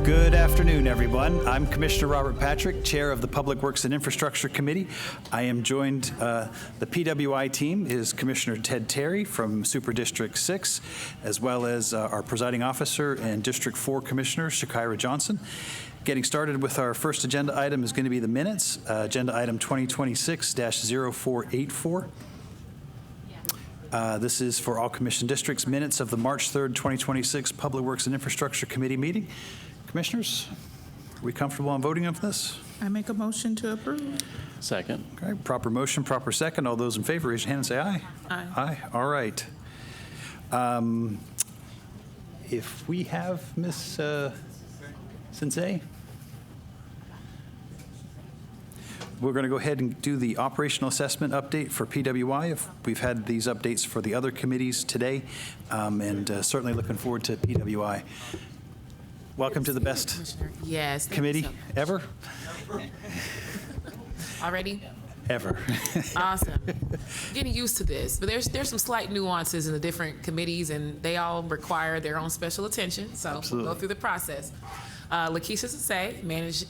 Good afternoon, everyone. I'm Commissioner Robert Patrick, Chair of the Public Works and Infrastructure Committee. I am joined, the PWI team is Commissioner Ted Terry from Super District 6, as well as our presiding officer and District 4 Commissioner, Shakira Johnson. Getting started with our first agenda item is going to be the minutes, agenda item 2026-0484. This is for all commission districts, minutes of the March 3rd, 2026 Public Works and Infrastructure Committee meeting. Commissioners, are we comfortable on voting of this? I make a motion to approve. Second. Okay, proper motion, proper second. All those in favor, raise your hand and say aye. Aye. Aye, all right. If we have Ms. Sensei, we're going to go ahead and do the operational assessment update for PWI. We've had these updates for the other committees today, and certainly looking forward to PWI. Welcome to the best committee ever? Already? Ever. Awesome. Getting used to this, but there's some slight nuances in the different committees, and they all require their own special attention, so we'll go through the process. Lakeisha Sensei,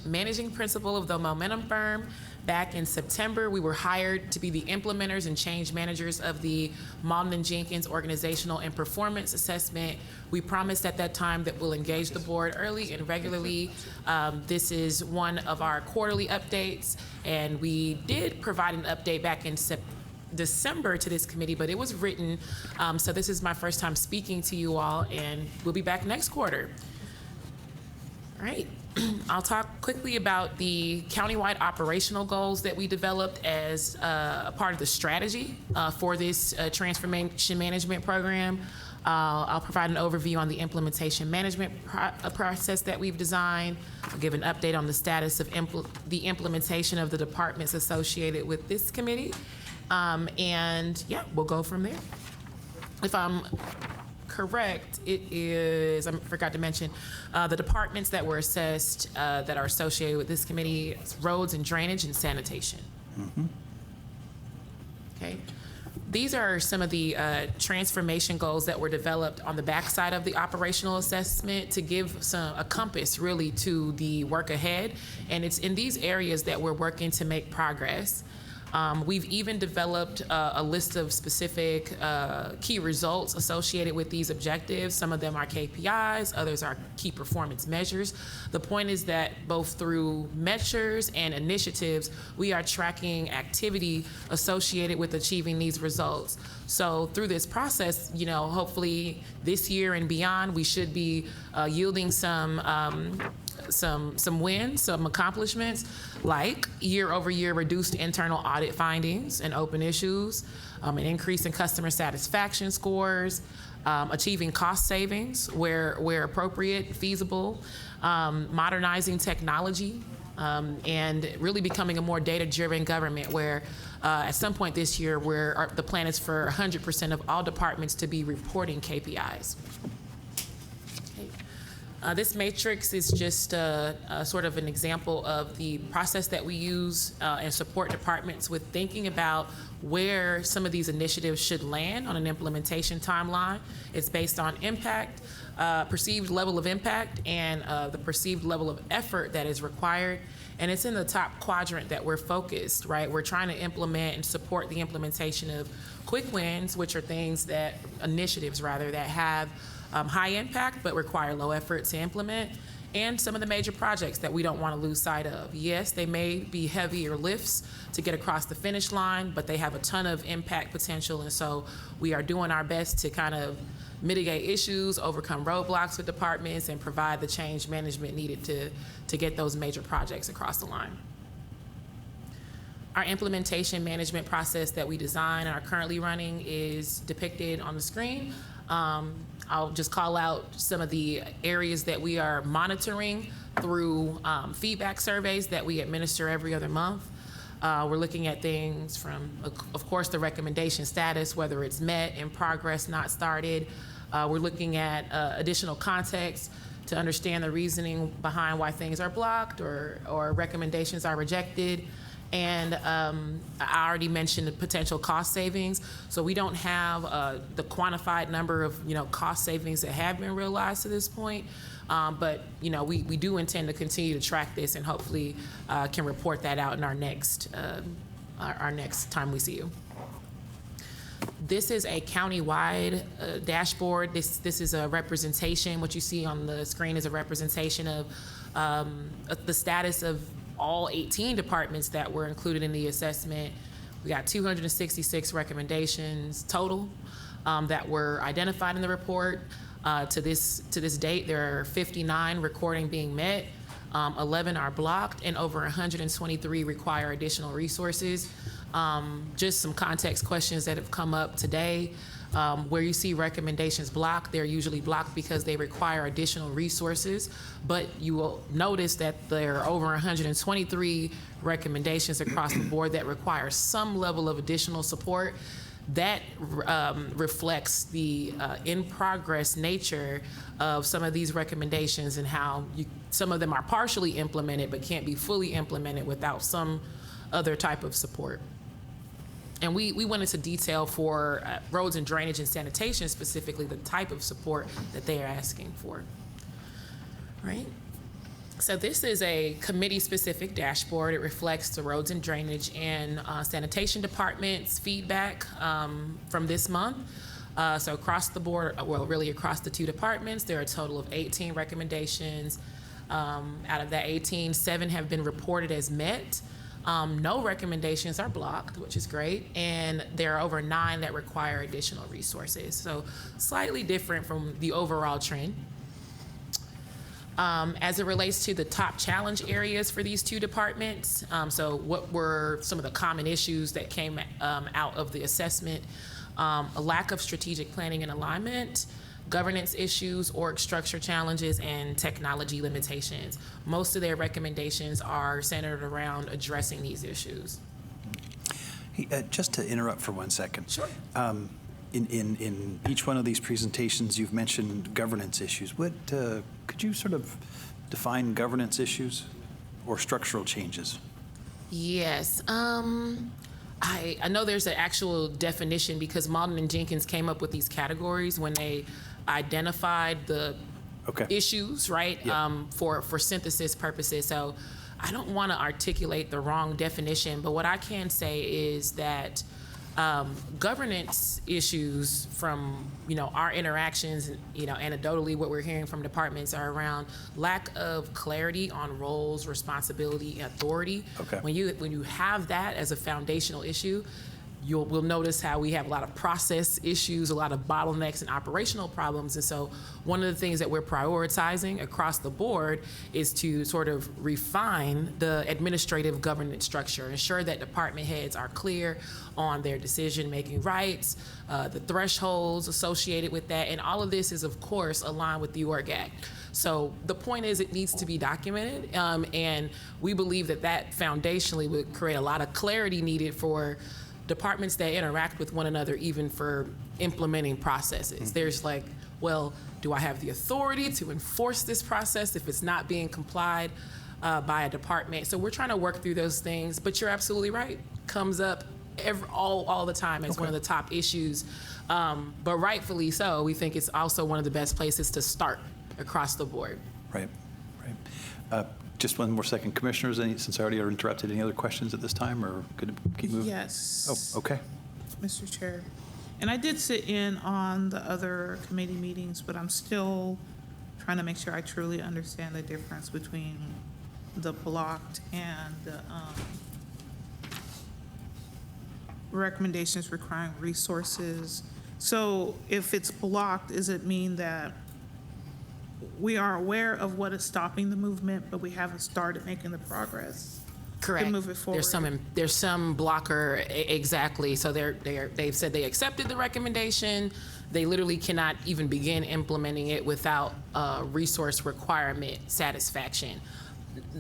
managing principal of the Momentum Firm. Back in September, we were hired to be the implementers and change managers of the Malden & Jenkins Organizational and Performance Assessment. We promised at that time that we'll engage the board early and regularly. This is one of our quarterly updates, and we did provide an update back in December to this committee, but it was written. So this is my first time speaking to you all, and we'll be back next quarter. All right. I'll talk quickly about the countywide operational goals that we developed as a part of the strategy for this transformation management program. I'll provide an overview on the implementation management process that we've designed. I'll give an update on the status of the implementation of the departments associated with this committee. And yeah, we'll go from there. If I'm correct, it is, I forgot to mention, the departments that were assessed that are associated with this committee: roads and drainage and sanitation. Mm-hmm. Okay. These are some of the transformation goals that were developed on the backside of the operational assessment to give a compass really to the work ahead. And it's in these areas that we're working to make progress. We've even developed a list of specific key results associated with these objectives. Some of them are KPIs, others are key performance measures. The point is that both through measures and initiatives, we are tracking activity associated with achieving these results. So through this process, you know, hopefully this year and beyond, we should be yielding some wins, some accomplishments, like year-over-year reduced internal audit findings and open issues, an increase in customer satisfaction scores, achieving cost savings where appropriate, feasible, modernizing technology, and really becoming a more data-driven government where at some point this year the plan is for 100% of all departments to be reporting KPIs. This matrix is just sort of an example of the process that we use and support departments with thinking about where some of these initiatives should land on an implementation timeline. It's based on impact, perceived level of impact, and the perceived level of effort that is required. And it's in the top quadrant that we're focused, right? We're trying to implement and support the implementation of quick wins, which are initiatives that have high impact but require low effort to implement, and some of the major projects that we don't want to lose sight of. Yes, they may be heavier lifts to get across the finish line, but they have a ton of impact potential, and so we are doing our best to kind of mitigate issues, overcome roadblocks with departments, and provide the change management needed to get those major projects across the line. Our implementation management process that we design and are currently running is depicted on the screen. I'll just call out some of the areas that we are monitoring through feedback surveys that we administer every other month. We're looking at things from, of course, the recommendation status, whether it's met, in progress, not started. We're looking at additional context to understand the reasoning behind why things are blocked or recommendations are rejected. And I already mentioned the potential cost savings. So we don't have the quantified number of, cost savings that have been realized to this point. But, we do intend to continue to track this and hopefully can report that out in our next time we see you. This is a county-wide dashboard. This is a representation. What you see on the screen is a representation of the status of all 18 departments that were included in the assessment. We got 266 recommendations total that were identified in the report. To this date, there are 59 recording being met, 11 are blocked, and over 123 require additional resources. Just some context questions that have come up today. Where you see recommendations blocked, they're usually blocked because they require additional resources, but you will notice that there are over 123 recommendations across the board that require some level of additional support. That reflects the in-progress nature of some of these recommendations and how some of them are partially implemented but can't be fully implemented without some other type of support. And we went into detail for roads and drainage and sanitation, specifically the type of support that they are asking for, right? So this is a committee-specific dashboard. It reflects the roads and drainage and sanitation departments' feedback from this month. So across the board, well, really across the two departments, there are a total of 18 recommendations. Out of that 18, 7 have been reported as met. No recommendations are blocked, which is great, and there are over 9 that require additional resources. So slightly different from the overall trend. As it relates to the top challenge areas for these two departments, so what were some of the common issues that came out of the assessment? A lack of strategic planning and alignment, governance issues, org structure challenges, and technology limitations. Most of their recommendations are centered around addressing these issues. Hey, just to interrupt for 1 second. Sure. In each one of these presentations, you've mentioned governance issues. What could you sort of define governance issues or structural changes? Yes. I know there's an actual definition because Malden and Jenkins came up with these categories when they identified the issues, right, for synthesis purposes. So I don't want to articulate the wrong definition, but what I can say is that governance issues from, our interactions, anecdotally what we're hearing from departments are around lack of clarity on roles, responsibility, and authority. Okay. When you have that as a foundational issue, we'll notice how we have a lot of process issues, a lot of bottlenecks and operational problems. And so one of the things that we're prioritizing across the board is to sort of refine the administrative governance structure, ensure that department heads are clear on their decision-making rights, the thresholds associated with that. And all of this is, of course, aligned with the Org Act. So the point is it needs to be documented. And we believe that foundationally would create a lot of clarity needed for departments that interact with one another, even for implementing processes. There's like, well, do I have the authority to enforce this process if it's not being complied by a department? So we're trying to work through those things, but you're absolutely right. Comes up all the time as one of the top issues, but rightfully so. We think it's also one of the best places to start across the board. Right. Just one more second. Commissioners, since I already interrupted, any other questions at this time, or could it keep moving? Yes. Oh, okay. Mr. Chair. And I did sit in on the other committee meetings, but I'm still trying to make sure I truly understand the difference between the blocked and the recommendations requiring resources. So if it's blocked, does it mean that we are aware of what is stopping the movement, but we haven't started making the progress? Correct. To move it forward. There's some blocker, exactly. So they've said they accepted the recommendation. They literally cannot even begin implementing it without resource requirement satisfaction.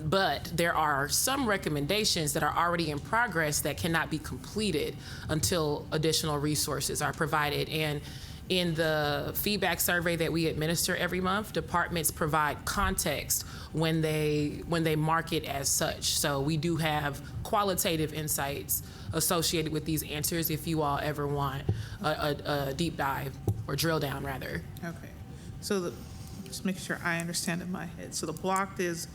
But there are some recommendations that are already in progress that cannot be completed until additional resources are provided. And In the feedback survey that we administer every month, departments provide context when they mark it as such. So we do have qualitative insights associated with these answers if you all ever want a deep dive or drill down rather. Okay, so just make sure I understand in my head. So the blocked is,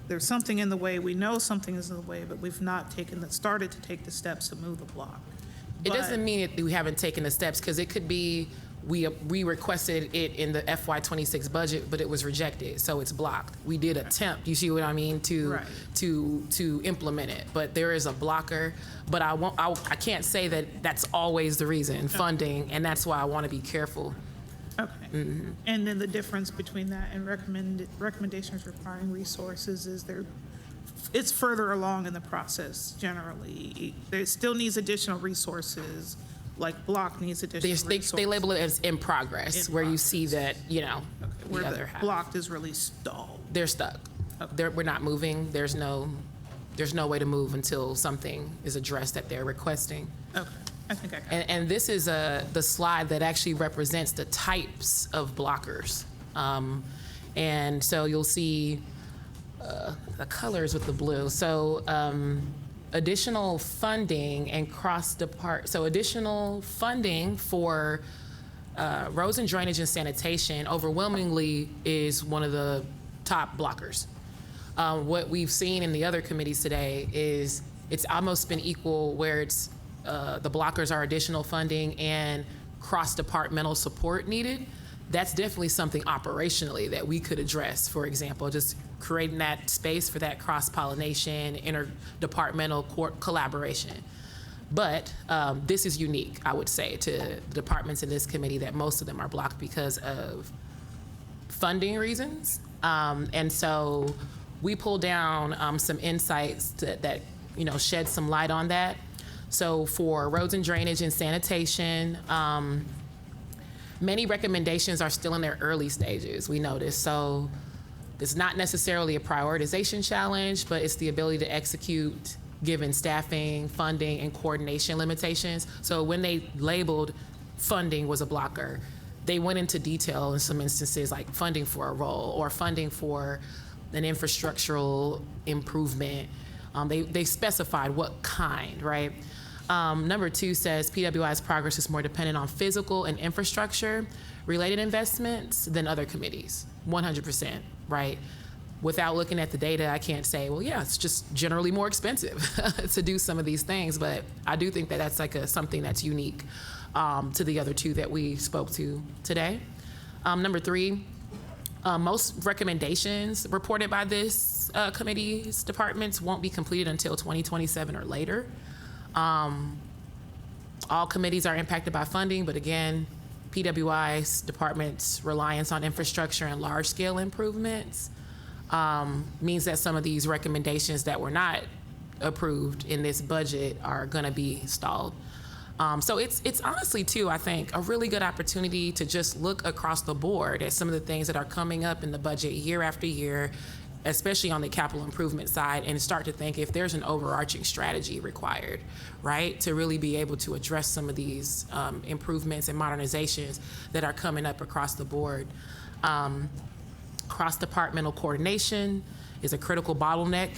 there's something in the way, we know something is in the way, but we've not started to take the steps to move the block. It doesn't mean that we haven't taken the steps, because it could be we requested it in the FY26 budget, but it was rejected, so it's blocked. We did attempt, you see what I mean, to implement it, but there is a blocker. But I can't say that that's always the reason, funding, and that's why I want to be careful. Okay. Mm-hmm. And then the difference between that and recommendations requiring resources is it's further along in the process generally. There still needs additional resources, like block needs additional resources. They label it as in progress, where you see that, where the blocked is really stalled. They're stuck. Okay. We're not moving. There's no way to move until something is addressed that they're requesting. Okay. I think I got it. And this is the slide that actually represents the types of blockers. And so you'll see the colors with the blue. So additional funding and so additional funding for roads and drainage and sanitation overwhelmingly is one of the top blockers. What we've seen in the other committees today is it's almost been equal, where it's the blockers are additional funding and cross-departmental support needed. That's definitely something operationally that we could address. For example, just creating that space for that cross-pollination, interdepartmental collaboration. But this is unique, I would say, to the departments in this committee, that most of them are blocked because of funding reasons. And so we pulled down some insights that shed some light on that. So for roads and drainage and sanitation, many recommendations are still in their early stages, we noticed. So it's not necessarily a prioritization challenge, but it's the ability to execute given staffing, funding, and coordination limitations. So when they labeled funding was a blocker, they went into detail in some instances, like funding for a role or funding for an infrastructural improvement. They specified what kind, right? Number 2 says PWI's progress is more dependent on physical and infrastructure related investments than other committees, 100%, right? Without looking at the data, I can't say, well, yeah, it's just generally more expensive to do some of these things, but I do think that that's like something that's unique to the other 2 that we spoke to today. Number 3, most recommendations reported by this committee's departments won't be completed until 2027 or later. All committees are impacted by funding, but again, PWI's department's reliance on infrastructure and large-scale improvements means that some of these recommendations that were not approved in this budget are going to be stalled. So it's honestly, too, I think, a really good opportunity to just look across the board at some of the things that are coming up in the budget year after year, especially on the capital improvement side, and start to think if there's an overarching strategy required, right, to really be able to address some of these improvements and modernizations that are coming up across the board. Cross-departmental coordination is a critical bottleneck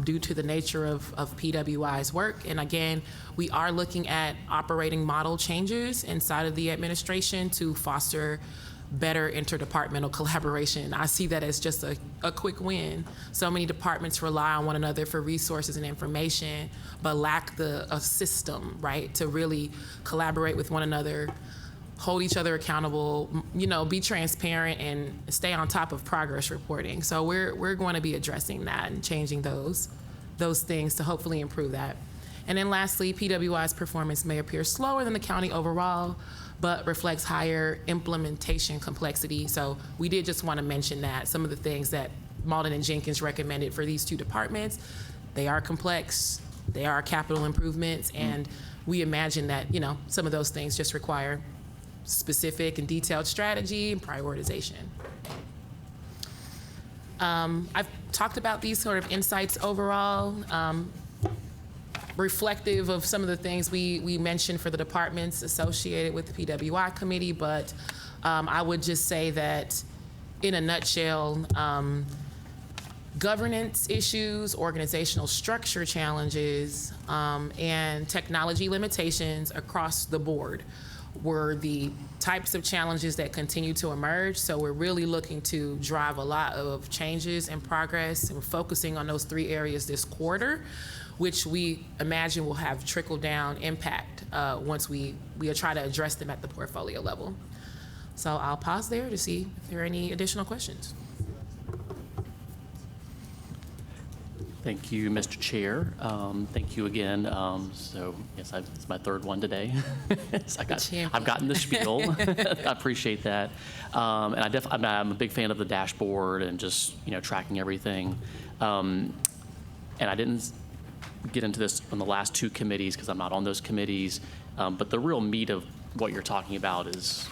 due to the nature of PWI's work. And again, we are looking at operating model changes inside of the administration to foster better interdepartmental collaboration. I see that as just a quick win. So many departments rely on one another for resources and information, but lack a system, right, to really collaborate with one another, hold each other accountable, be transparent and stay on top of progress reporting. So we're going to be addressing that and changing those things to hopefully improve that. And then lastly, PWI's performance may appear slower than the county overall, but reflects higher implementation complexity. So we did just want to mention that some of the things that Malden and Jenkins recommended for these 2 departments, they are complex, they are capital improvements, and we imagine that, some of those things just require specific and detailed strategy and prioritization. I've talked about these sort of insights overall. reflective of some of the things we mentioned for the departments associated with the PWI committee, but I would just say that in a nutshell, governance issues, organizational structure challenges, and technology limitations across the board were the types of challenges that continue to emerge. So we're really looking to drive a lot of changes and progress, and we're focusing on those 3 areas this quarter, which we imagine will have trickle-down impact once we try to address them at the portfolio level. So I'll pause there to see if there are any additional questions. Thank you, Mr. Chair. Thank you again. So yes, it's my 3rd one today. So I've gotten the spiel. I appreciate that. And I'm a big fan of the dashboard and just tracking everything. And I didn't get into this on the last 2 committees because I'm not on those committees. But the real meat of what you're talking about is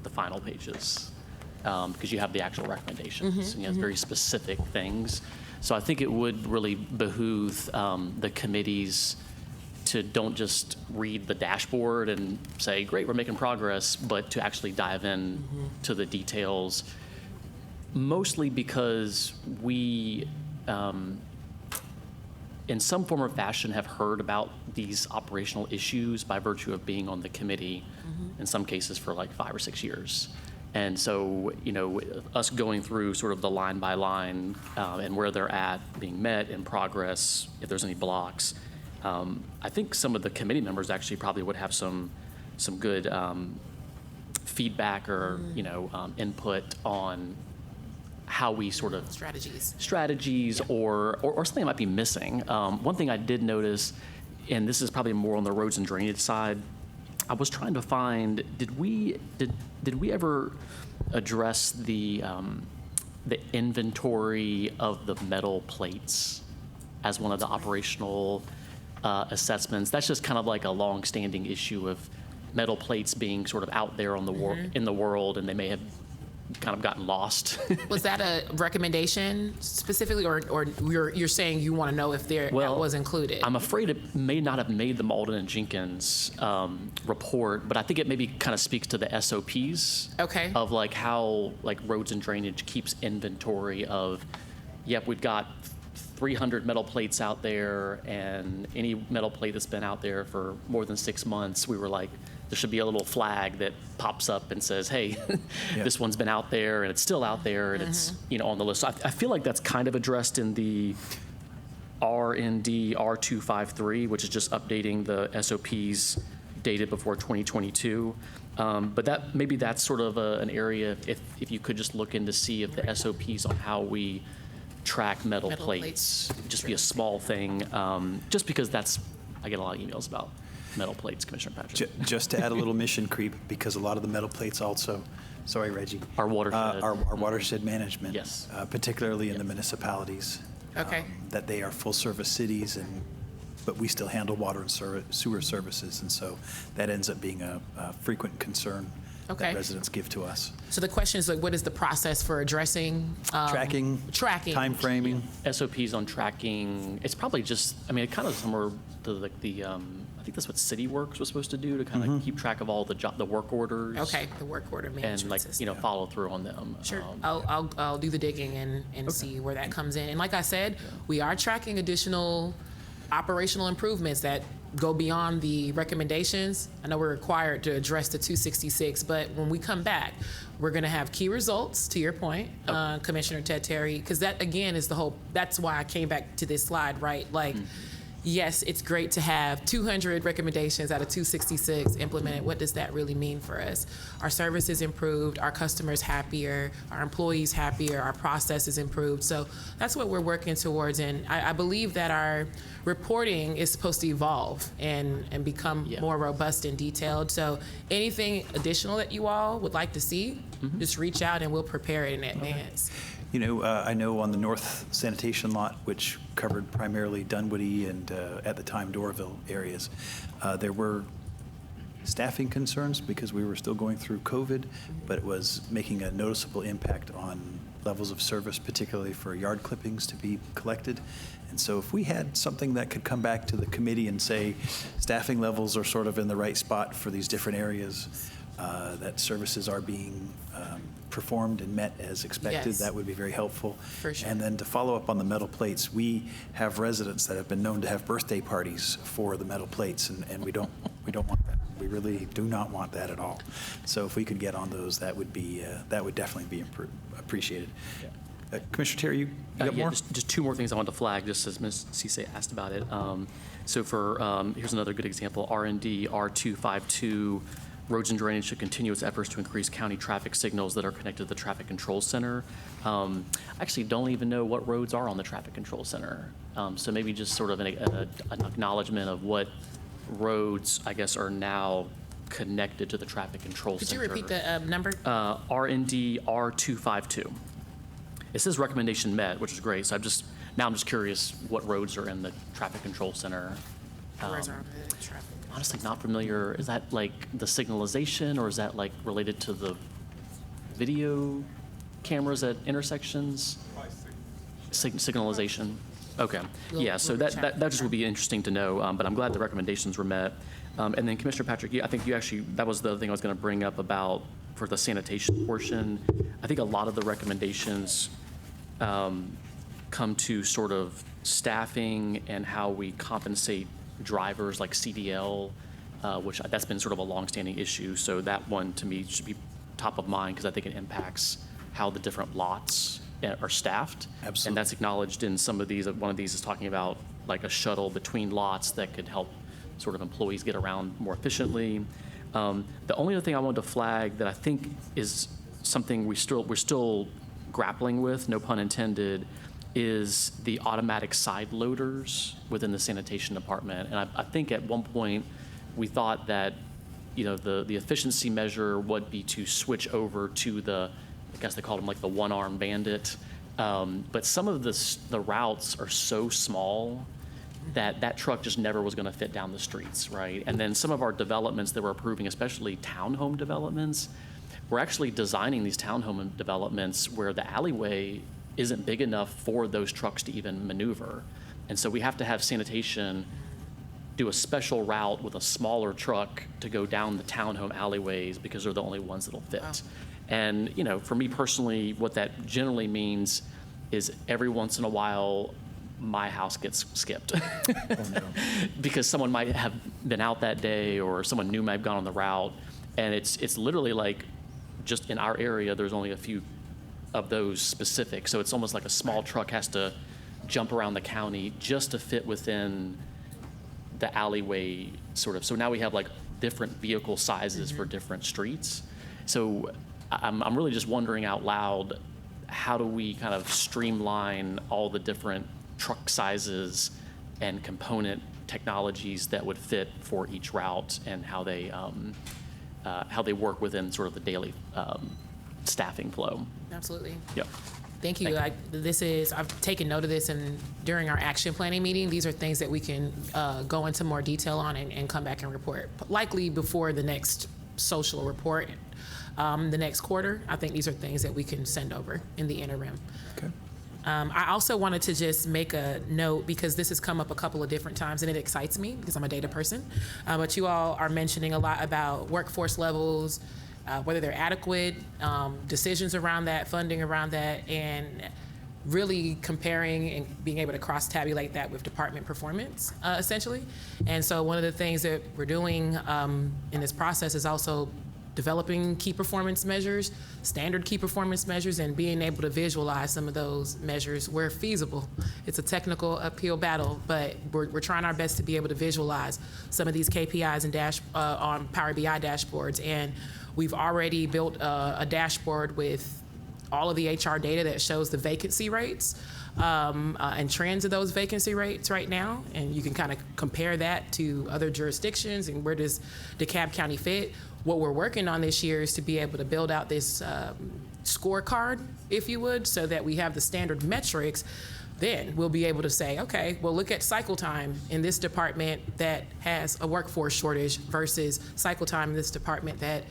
the final pages, because you have the actual recommendations. And you have very specific things. So I think it would really behoove the committees to don't just read the dashboard and say, great, we're making progress, but to actually dive in to the details, mostly because we, in some form or fashion, have heard about these operational issues by virtue of being on the committee, in some cases for like 5 or 6 years. And so, us going through sort of the line by line and where they're at, being met, in progress, if there's any blocks, I think some of the committee members actually probably would have some good feedback or input on how we sort of strategies or something that might be missing. One thing I did notice, and this is probably more on the roads and drainage side, I was trying to find, did we ever address the inventory of the metal plates as one of the operational assessments? That's just kind of like a long-standing issue of metal plates being sort of out there on the in the world, and they may have kind of gotten lost. Was that a recommendation specifically, or you're saying you want to know if that was included? I'm afraid it may not have made the Malden and Jenkins report, but I think it maybe kind of speaks to the SOPs of like how like roads and drainage keeps inventory of, yep, we've got 300 metal plates out there, and any metal plate that's been out there for more than 6 months, we were like, there should be a little flag that pops up and says, hey, this one's been out there and it's still out there and it's on the list. So I feel like that's kind of addressed in the R&D R253, which is just updating the SOPs dated before 2022. But maybe that's sort of an area, if you could just look in to see if the SOPs on how we track metal plates, just be a small thing, just because I get a lot of emails about metal plates, Commissioner Patrick. Just to add a little mission creep, because a lot of the metal plates also, sorry, Reggie. Our watershed. Our watershed management. Yes. Particularly in the municipalities. That they are full-service cities, but we still handle water and sewer services, and so that ends up being a frequent concern that residents give to us. So the question is, like, what is the process for addressing tracking, time framing, SOPs on tracking? It's probably just, it kind of similar to like the I think that's what City Works was supposed to do, to kind of keep track of all the work orders. The work order management and like system. follow through on them. Sure, I'll do the digging and see where that comes in. And like I said, we are tracking additional operational improvements that go beyond the recommendations. I know we're required to address the 266, but when we come back, we're going to have key results, to your point, Commissioner Ted Terry, because that, again, is the whole, that's why I came back to this slide, right? Like, yes, it's great to have 200 recommendations out of 266 implemented. What does that really mean for us? Our service is improved, our customers happier, our employees happier, our process is improved. So that's what we're working towards. And I believe that our reporting is supposed to evolve and become more robust and detailed. So anything additional that you all would like to see, just reach out and we'll prepare it in advance. You know, I know on the north sanitation lot, which covered primarily Dunwoody and at the time Doraville areas, there were staffing concerns because we were still going through COVID, but it was making a noticeable impact on levels of service, particularly for yard clippings to be collected. And so if we had something that could come back to the committee and say staffing levels are sort of in the right spot for these different areas, that services are being performed and met as expected, Yes. that would be very helpful. For sure. And then to follow up on the metal plates, we have residents that have been known to have birthday parties for the metal plates, and we don't want that. We really do not want that at all. So if we could get on those, that would definitely be appreciated. Commissioner Terry, you got Yeah, more? just two more things I wanted to flag, just as Ms. Cisse asked about it. So for, here's another good example, R&D R252, roads and drainage should continue its efforts to increase county traffic signals that are connected to the traffic control center. I actually don't even know what roads are on the traffic control center. So maybe just sort of an acknowledgement of what roads, I guess, are now connected to the traffic control Could center. you repeat the number? R&D R252. It says recommendation met, which is great. So I'm just curious what roads are in the traffic control center. Where's our traffic? Honestly, not familiar. Is that like the signalization, or is that like related to the video cameras at intersections? Signalization. Okay. Yeah. So that just would be interesting to know. But I'm glad the recommendations were met. And then Commissioner Patrick, I think you actually, that was the other thing I was going to bring up about for the sanitation portion. I think a lot of the recommendations come to sort of staffing and how we compensate drivers like CDL, which that's been sort of a longstanding issue. So that one to me should be top of mind because I think it impacts how the different lots are staffed. Absolutely. And that's acknowledged in some of these. One of these is talking about like a shuttle between lots that could help sort of employees get around more efficiently. The only other thing I wanted to flag that I think is something we're still grappling with, no pun intended, is the automatic side loaders within the sanitation department. And I think at one point we thought that, the efficiency measure would be to switch over to I guess they called them like the one-arm bandit. But some of the routes are so small that truck just never was going to fit down the streets, right? And then some of our developments that we're approving, especially townhome developments, we're actually designing these townhome developments where the alleyway isn't big enough for those trucks to even maneuver. And so we have to have sanitation do a special route with a smaller truck to go down the townhome alleyways because they're the only ones that'll fit. Wow. And, for me personally, what that generally means is every once in a while, my house gets skipped because someone might have been out that day or someone new might have gone on the route. And it's literally like just in our area, there's only a few of those specific. So it's almost like a small truck has to jump around the county just to fit within the alleyway sort of. So now we have like different vehicle sizes for different streets. So I'm really just wondering out loud, how do we kind of streamline all the different truck sizes and component technologies that would fit for each route and how they work within sort of the daily staffing flow. Absolutely. Yep. Thank you. I've taken note of this, and during our action planning meeting, these are things that we can go into more detail on and come back and report, likely before the next social report, the next quarter. I think these are things that we can send over in the interim. Okay. I also wanted to just make a note, because this has come up a couple of different times, and it excites me because I'm a data person. But you all are mentioning a lot about workforce levels, whether they're adequate, decisions around that, funding around that, and really comparing and being able to cross-tabulate that with department performance, essentially. And so one of the things that we're doing in this process is also developing key performance measures, standard key performance measures, and being able to visualize some of those measures where feasible. It's a technical uphill battle, but we're trying our best to be able to visualize some of these KPIs and on Power BI dashboards. And we've already built a dashboard with all of the HR data that shows the vacancy rates and trends of those vacancy rates right now. And you can kind of compare that to other jurisdictions and where does DeKalb County fit. What we're working on this year is to be able to build out this scorecard, if you would, so that we have the standard metrics, then we'll be able to say, okay, well, look at cycle time in this department that has a workforce shortage versus cycle time in this department that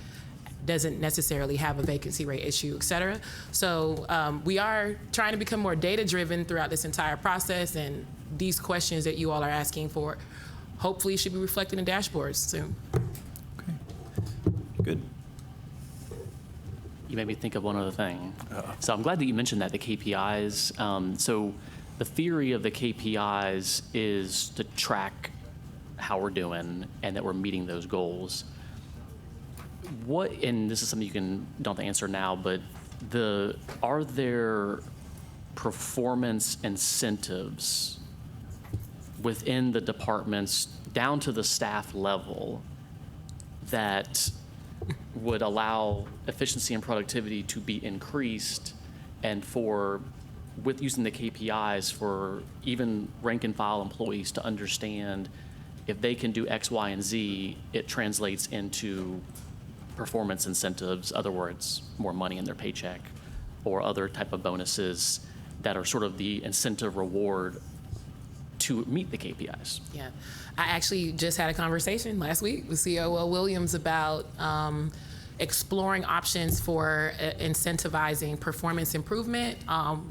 doesn't necessarily have a vacancy rate issue, et cetera. So we are trying to become more data-driven throughout this entire process, and these questions that you all are asking for hopefully should be reflected in dashboards soon. Okay, good. You made me think of one other thing. So I'm glad that you mentioned that, the KPIs. So the theory of the KPIs is to track how we're doing and that we're meeting those goals. What, and this is something you don't have to answer now, but are there performance incentives within the departments down to the staff level that would allow efficiency and productivity to be increased, and with using the KPIs for even rank and file employees to understand if they can do X, Y, and Z, it translates into performance incentives, other words, more money in their paycheck, or other type of bonuses that are sort of the incentive reward to meet the KPIs. Yeah, I actually just had a conversation last week with COO Williams about exploring options for incentivizing performance improvement,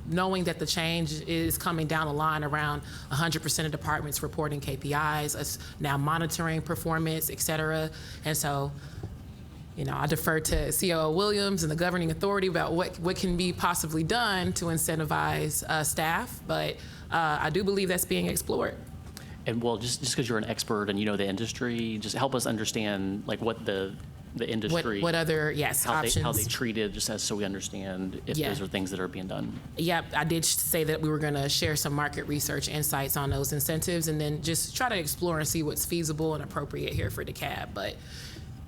knowing that the change is coming down the line around 100% of departments reporting KPIs, us now monitoring performance, et cetera. And so, I defer to COO Williams and the governing authority about what can be possibly done to incentivize staff, but I do believe that's being explored. And well, just because you're an expert and you know the industry, just help us understand like what the industry, what other options, how they treat it, just so we understand if those are things that are being done. Yeah, I did say that we were going to share some market research insights on those incentives, and then just try to explore and see what's feasible and appropriate here for DeKalb. But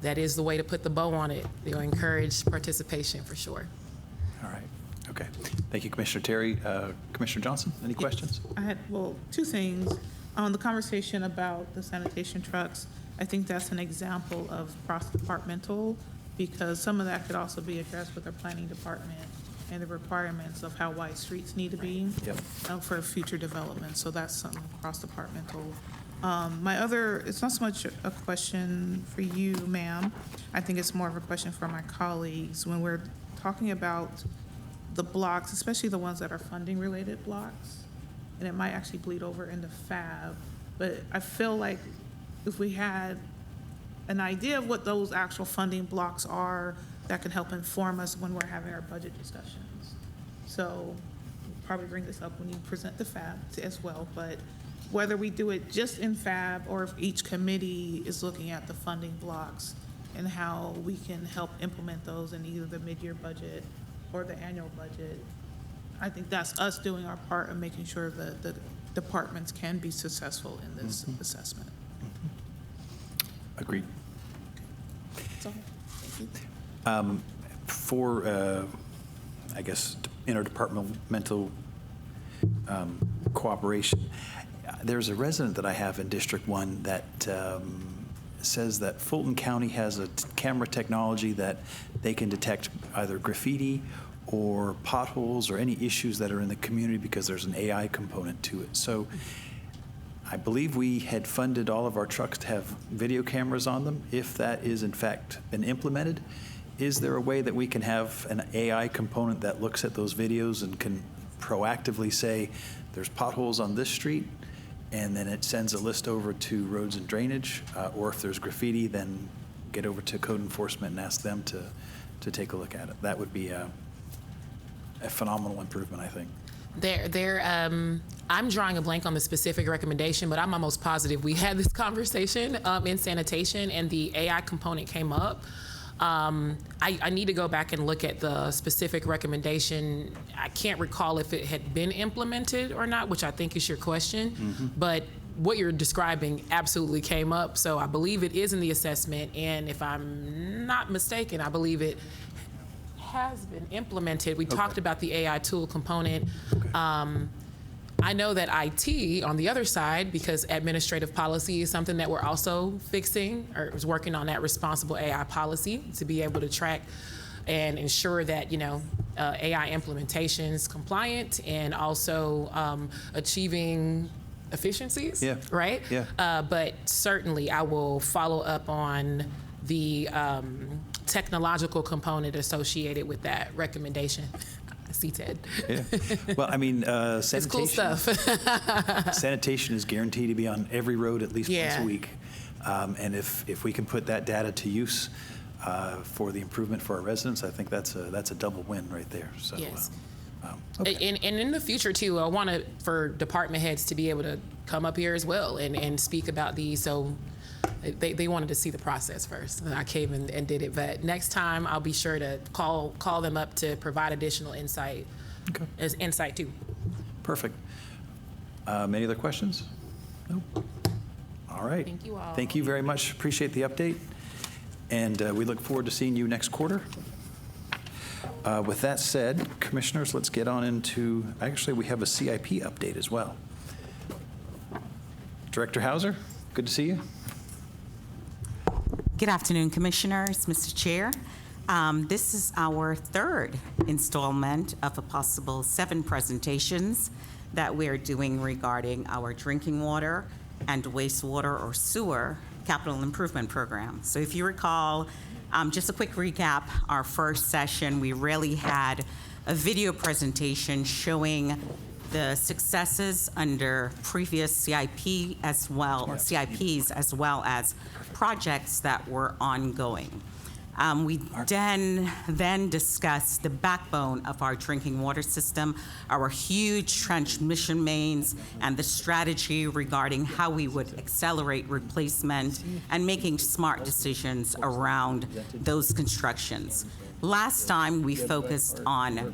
that is the way to put the bow on it. They'll encourage participation for sure. All right. Okay. Thank you, Commissioner Terry. Commissioner Johnson, any questions? I had, two things. On the conversation about the sanitation trucks, I think that's an example of cross-departmental, because some of that could also be addressed with our planning department and the requirements of how wide streets need to be for future development. So that's something cross-departmental. It's not so much a question for you, ma'am. I think it's more of a question for my colleagues. When we're talking about the blocks, especially the ones that are funding-related blocks, and it might actually bleed over into FAB, but I feel like if we had an idea of what those actual funding blocks are, that could help inform us when we're having our budget discussions. So we'll probably bring this up when you present the FAB as well, but whether we do it just in FAB or if each committee is looking at the funding blocks and how we can help implement those in either the mid-year budget or the annual budget, I think that's us doing our part of making sure that the departments can be successful in this assessment. Agreed. So, thank you. For, I guess, interdepartmental cooperation, there's a resident that I have in District 1 that says that Fulton County has a camera technology that they can detect either graffiti or potholes or any issues that are in the community because there's an AI component to it. So I believe we had funded all of our trucks to have video cameras on them. If that is in fact been implemented, is there a way that we can have an AI component that looks at those videos and can proactively say, there's potholes on this street, and then it sends a list over to roads and drainage, or if there's graffiti, then get over to code enforcement and ask them to take a look at it. That would be a phenomenal improvement, I think. I'm drawing a blank on the specific recommendation, but I'm almost positive we had this conversation in sanitation and the AI component came up. I need to go back and look at the specific recommendation. I can't recall if it had been implemented or not, which I think is your question, but what you're describing absolutely came up. So I believe it is in the assessment, and if I'm not mistaken, I believe it has been implemented. We talked about the AI tool component. I know that IT on the other side, because administrative policy is something that we're also fixing, or is working on that responsible AI policy to be able to track and ensure that, AI implementation is compliant and also achieving efficiencies, Yeah. right? Yeah. But certainly I will follow up on the technological component associated with that recommendation. I see Ted. Yeah. Well, I mean, It's cool stuff. sanitation is guaranteed to be on every road at least once Yeah. a week. And if we can put that data to use for the improvement for our residents, I think that's a double win right there. So, Yes. okay. And in the future too, I want for department heads to be able to come up here as well and speak about these. So they wanted to see the process first. And I came and did it. But next time I'll be sure to call them up to provide additional insight. Okay. As insight too. Perfect. Any other questions? No? All right. Thank you all. Thank you very much. Appreciate the update. And we look forward to seeing you next quarter. With that said, commissioners, let's get on into, actually, we have a CIP update as well. Director Hauser, good to see you. Good afternoon, Commissioners, Mr. Chair. This is our third installment of a possible 7 presentations that we're doing regarding our drinking water and wastewater or sewer capital improvement program. So if you recall, just a quick recap, our first session, we really had a video presentation showing the successes under previous CIPs as well as projects that were ongoing. We then discussed the backbone of our drinking water system, our huge transmission mains, and the strategy regarding how we would accelerate replacement and making smart decisions around those constructions. Last time, we focused on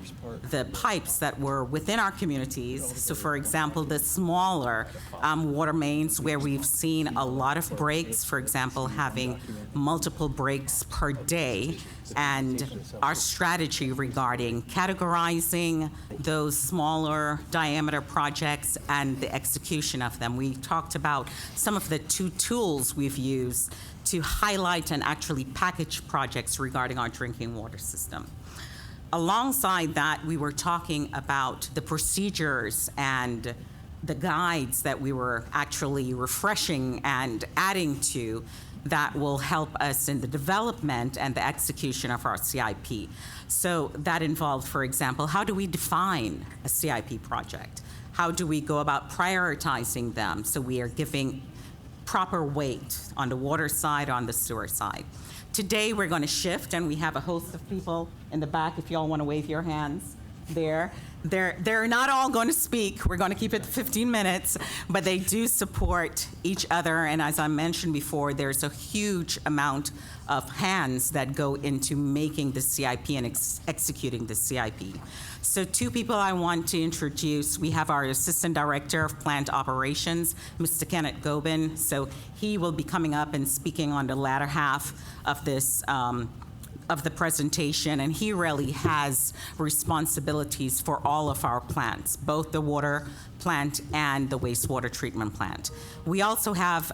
the pipes that were within our communities. So for example, the smaller water mains where we've seen a lot of breaks, for example, having multiple breaks per day, and our strategy regarding categorizing those smaller diameter projects and the execution of them. We talked about some of the 2 tools we've used to highlight and actually package projects regarding our drinking water system. Alongside that, we were talking about the procedures and the guides that we were actually refreshing and adding to that will help us in the development and the execution of our CIP. So that involved, for example, how do we define a CIP project? How do we go about prioritizing them so we are giving proper weight on the water side, on the sewer side? Today, we're going to shift, and we have a host of people in the back, if y'all want to wave your hands there. They're not all going to speak. We're going to keep it 15 minutes, but they do support each other. And as I mentioned before, there's a huge amount of hands that go into making the CIP and executing the CIP. So 2 people I want to introduce. We have our Assistant Director of Plant Operations, Mr. Kenneth Gobin. So he will be coming up and speaking on the latter half of this of the presentation, and he really has responsibilities for all of our plants, both the water plant and the wastewater treatment plant. We also have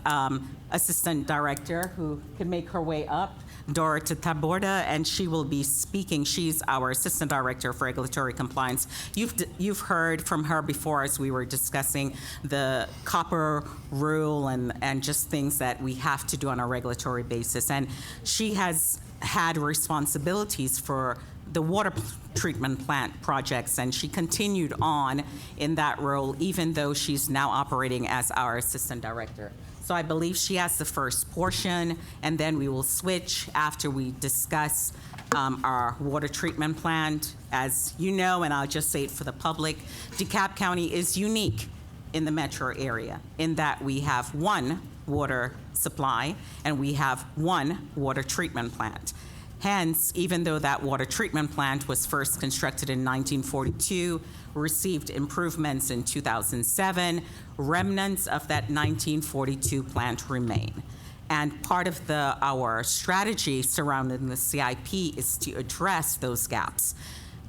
Assistant Director who can make her way up, Dorota Taborda, and she will be speaking. She's our Assistant Director of Regulatory Compliance. You've heard from her before as we were discussing the copper rule and just things that we have to do on a regulatory basis. And she has had responsibilities for the water treatment plant projects, and she continued on in that role even though she's now operating as our Assistant Director. So I believe she has the first portion, and then we will switch after we discuss our water treatment plant. As you know, and I'll just say it for the public, DeKalb County is unique in the metro area in that we have 1 water supply and we have 1 water treatment plant. Hence, even though that water treatment plant was first constructed in 1942, received improvements in 2007, remnants of that 1942 plant remain. And part of our strategy surrounding the CIP is to address those gaps.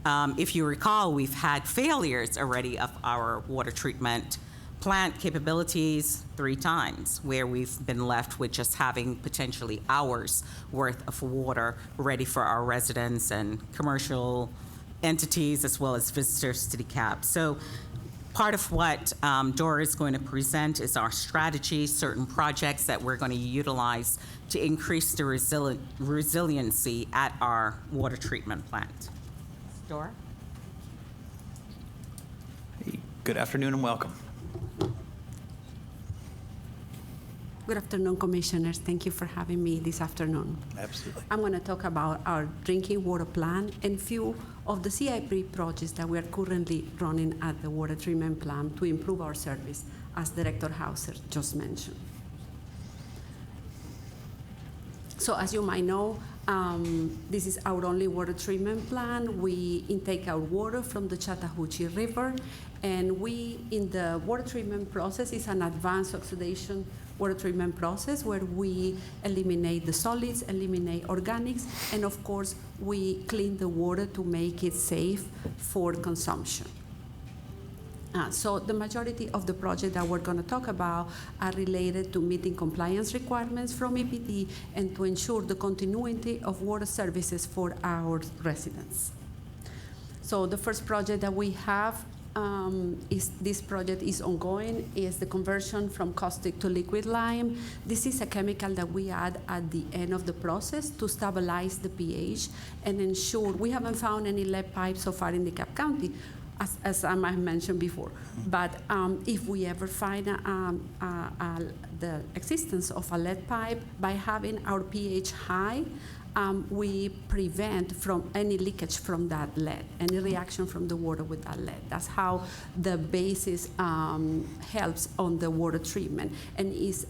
If you recall, we've had failures already of our water treatment plant capabilities 3 times, where we've been left with just having potentially hours worth of water ready for our residents and commercial entities as well as visitors to DeKalb. So part of what Dora is going to present is our strategy, certain projects that we're going to utilize to increase the resiliency at our water treatment plant. Dora? Hey, good afternoon and welcome. Good afternoon, Commissioners. Thank you for having me this afternoon. Absolutely. I'm going to talk about our drinking water plan and few of the CIP projects that we are currently running at the water treatment plant to improve our service, as Director Hauser just mentioned. So as you might know, this is our only water treatment plant. We intake our water from the Chattahoochee River, and we, in the water treatment process, is an advanced oxidation water treatment process where we eliminate the solids, eliminate organics, and of course, we clean the water to make it safe for consumption. So the majority of the projects that we're going to talk about are related to meeting compliance requirements from EPD and to ensure the continuity of water services for our residents. So the first project that we have this project is ongoing, is the conversion from caustic to liquid lime. This is a chemical that we add at the end of the process to stabilize the pH and ensure. We haven't found any lead pipes so far in DeKalb County, as I mentioned before. But if we ever find the existence of a lead pipe, by having our pH high, we prevent from any leakage from that lead, any reaction from the water with that lead. That's how the basis helps on the water treatment. And is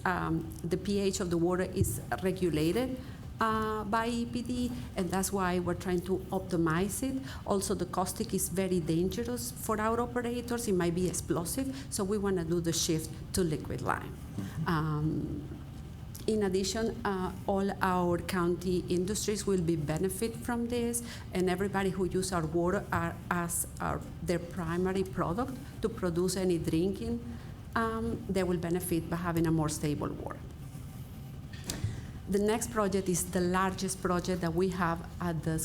the pH of the water is regulated by EPD, and that's why we're trying to optimize it. Also, the caustic is very dangerous for our operators. It might be explosive, so we want to do the shift to liquid lime. In addition, all our county industries will be benefit from this, and everybody who uses our water as their primary product to produce any drinking, they will benefit by having a more stable water. The next project is the largest project that we have at the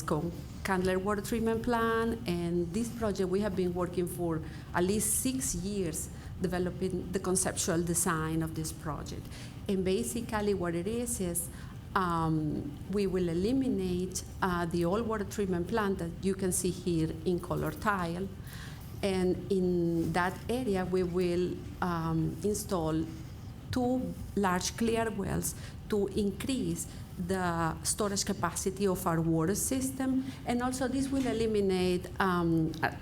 Candler Water Treatment Plant, and this project we have been working for at least 6 years developing the conceptual design of this project. And basically what it is we will eliminate the old water treatment plant that you can see here in color tile. And in that area, we will install 2 large clear wells to increase the storage capacity of our water system. And also this will eliminate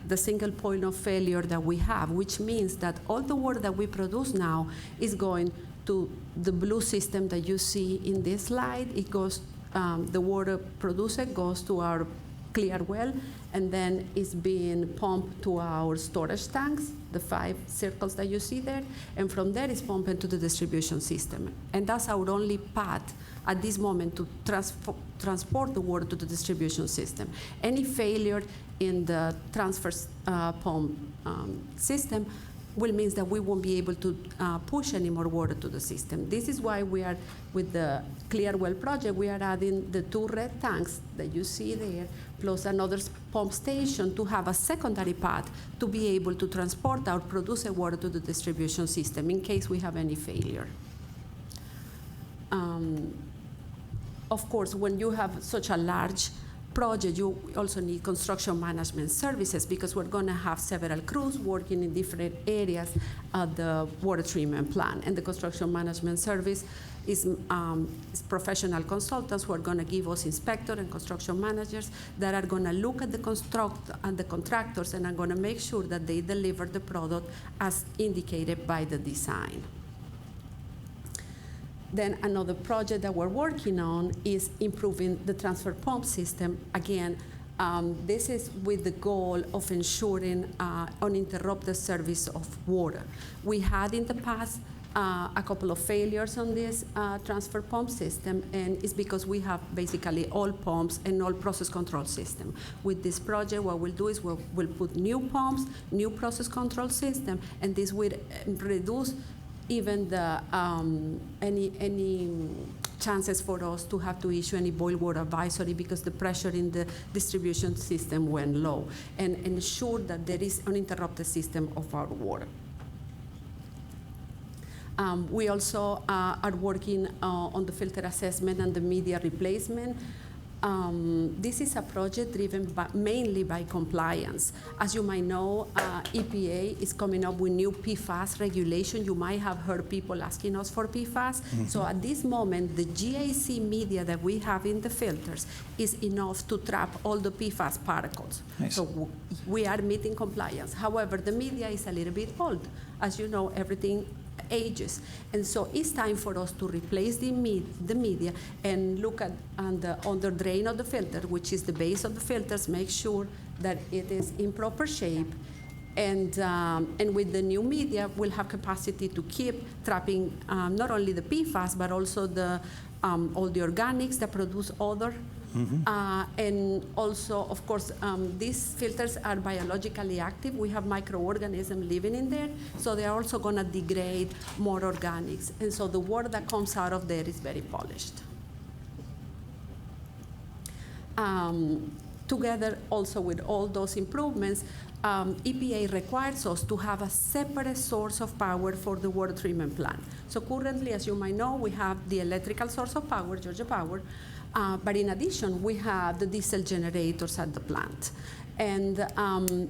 the single point of failure that we have, which means that all the water that we produce now is going to the blue system that you see in this slide. It goes, the water produced goes to our clear well, and then it's being pumped to our storage tanks, the 5 circles that you see there, and from there it's pumped into the distribution system. And that's our only path at this moment to transport the water to the distribution system. Any failure in the transfer pump system will mean that we won't be able to push any more water to the system. This is why we are, with the Clear Well project, we are adding the 2 red tanks that you see there, plus another pump station to have a secondary path to be able to transport our produced water to the distribution system in case we have any failure. Of course, when you have such a large project, you also need construction management services, because we're going to have several crews working in different areas at the water treatment plant. And the construction management service is professional consultants who are going to give us inspectors and construction managers that are going to look at the contractors and are going to make sure that they deliver the product as indicated by the design. Then another project that we're working on is improving the transfer pump system. Again, this is with the goal of ensuring uninterrupted service of water. We had in the past a couple of failures on this transfer pump system, and it's because we have basically all pumps and all process control system. With this project, what we'll do is we'll put new pumps, new process control system, and this will reduce even the any chances for us to have to issue any boil water advisory because the pressure in the distribution system went low, and ensure that there is uninterrupted system of our water. We also are working on the filter assessment and the media replacement. This is a project driven mainly by compliance. As you might know, EPA is coming up with new PFAS regulation. You might have heard people asking us for PFAS. Mm-hmm. So at this moment, the GAC media that we have in the filters is enough to trap all the PFAS particles. Nice. So we are meeting compliance. However, the media is a little bit old. As you know, everything ages, and so it's time for us to replace the media and look at on the drain of the filter, which is the base of the filters, make sure that it is in proper shape, and with the new media we'll have capacity to keep trapping not only the PFAS but also the all the organics that produce odor. Mm-hmm. And also, of course, these filters are biologically active. We have microorganisms living in there, so they're also going to degrade more organics. And so the water that comes out of there is very polished. Together, also with all those improvements, EPA requires us to have a separate source of power for the water treatment plant. So currently, as you might know, we have the electrical source of power, Georgia Power, but in addition, we have the diesel generators at the plant. And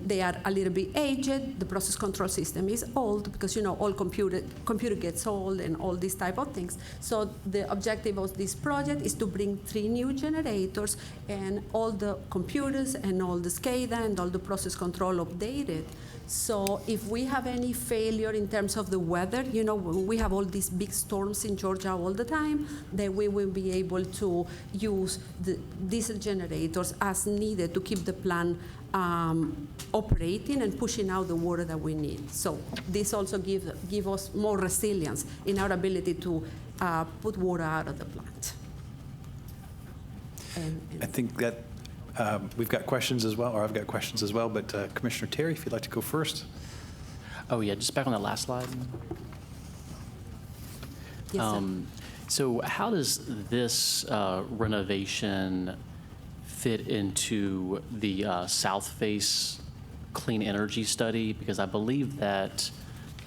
they are a little bit aged. The process control system is old because, you know, all computer gets old and all these type of things. So the objective of this project is to bring 3 new generators and all the computers and all the SCADA and all the process control updated. So if we have any failure in terms of the weather, you know, we have all these big storms in Georgia all the time, then we will be able to use the diesel generators as needed to keep the plant operating and pushing out the water that we need. So this also give us more resilience in our ability to put water out of the plant. I think that we've got questions as well, or I've got questions as well, but Commissioner Terry, if you'd like to go first. Oh, yeah, just back on that last slide. Yes, sir. So how does this renovation fit into the South Face Clean Energy Study? Because I believe that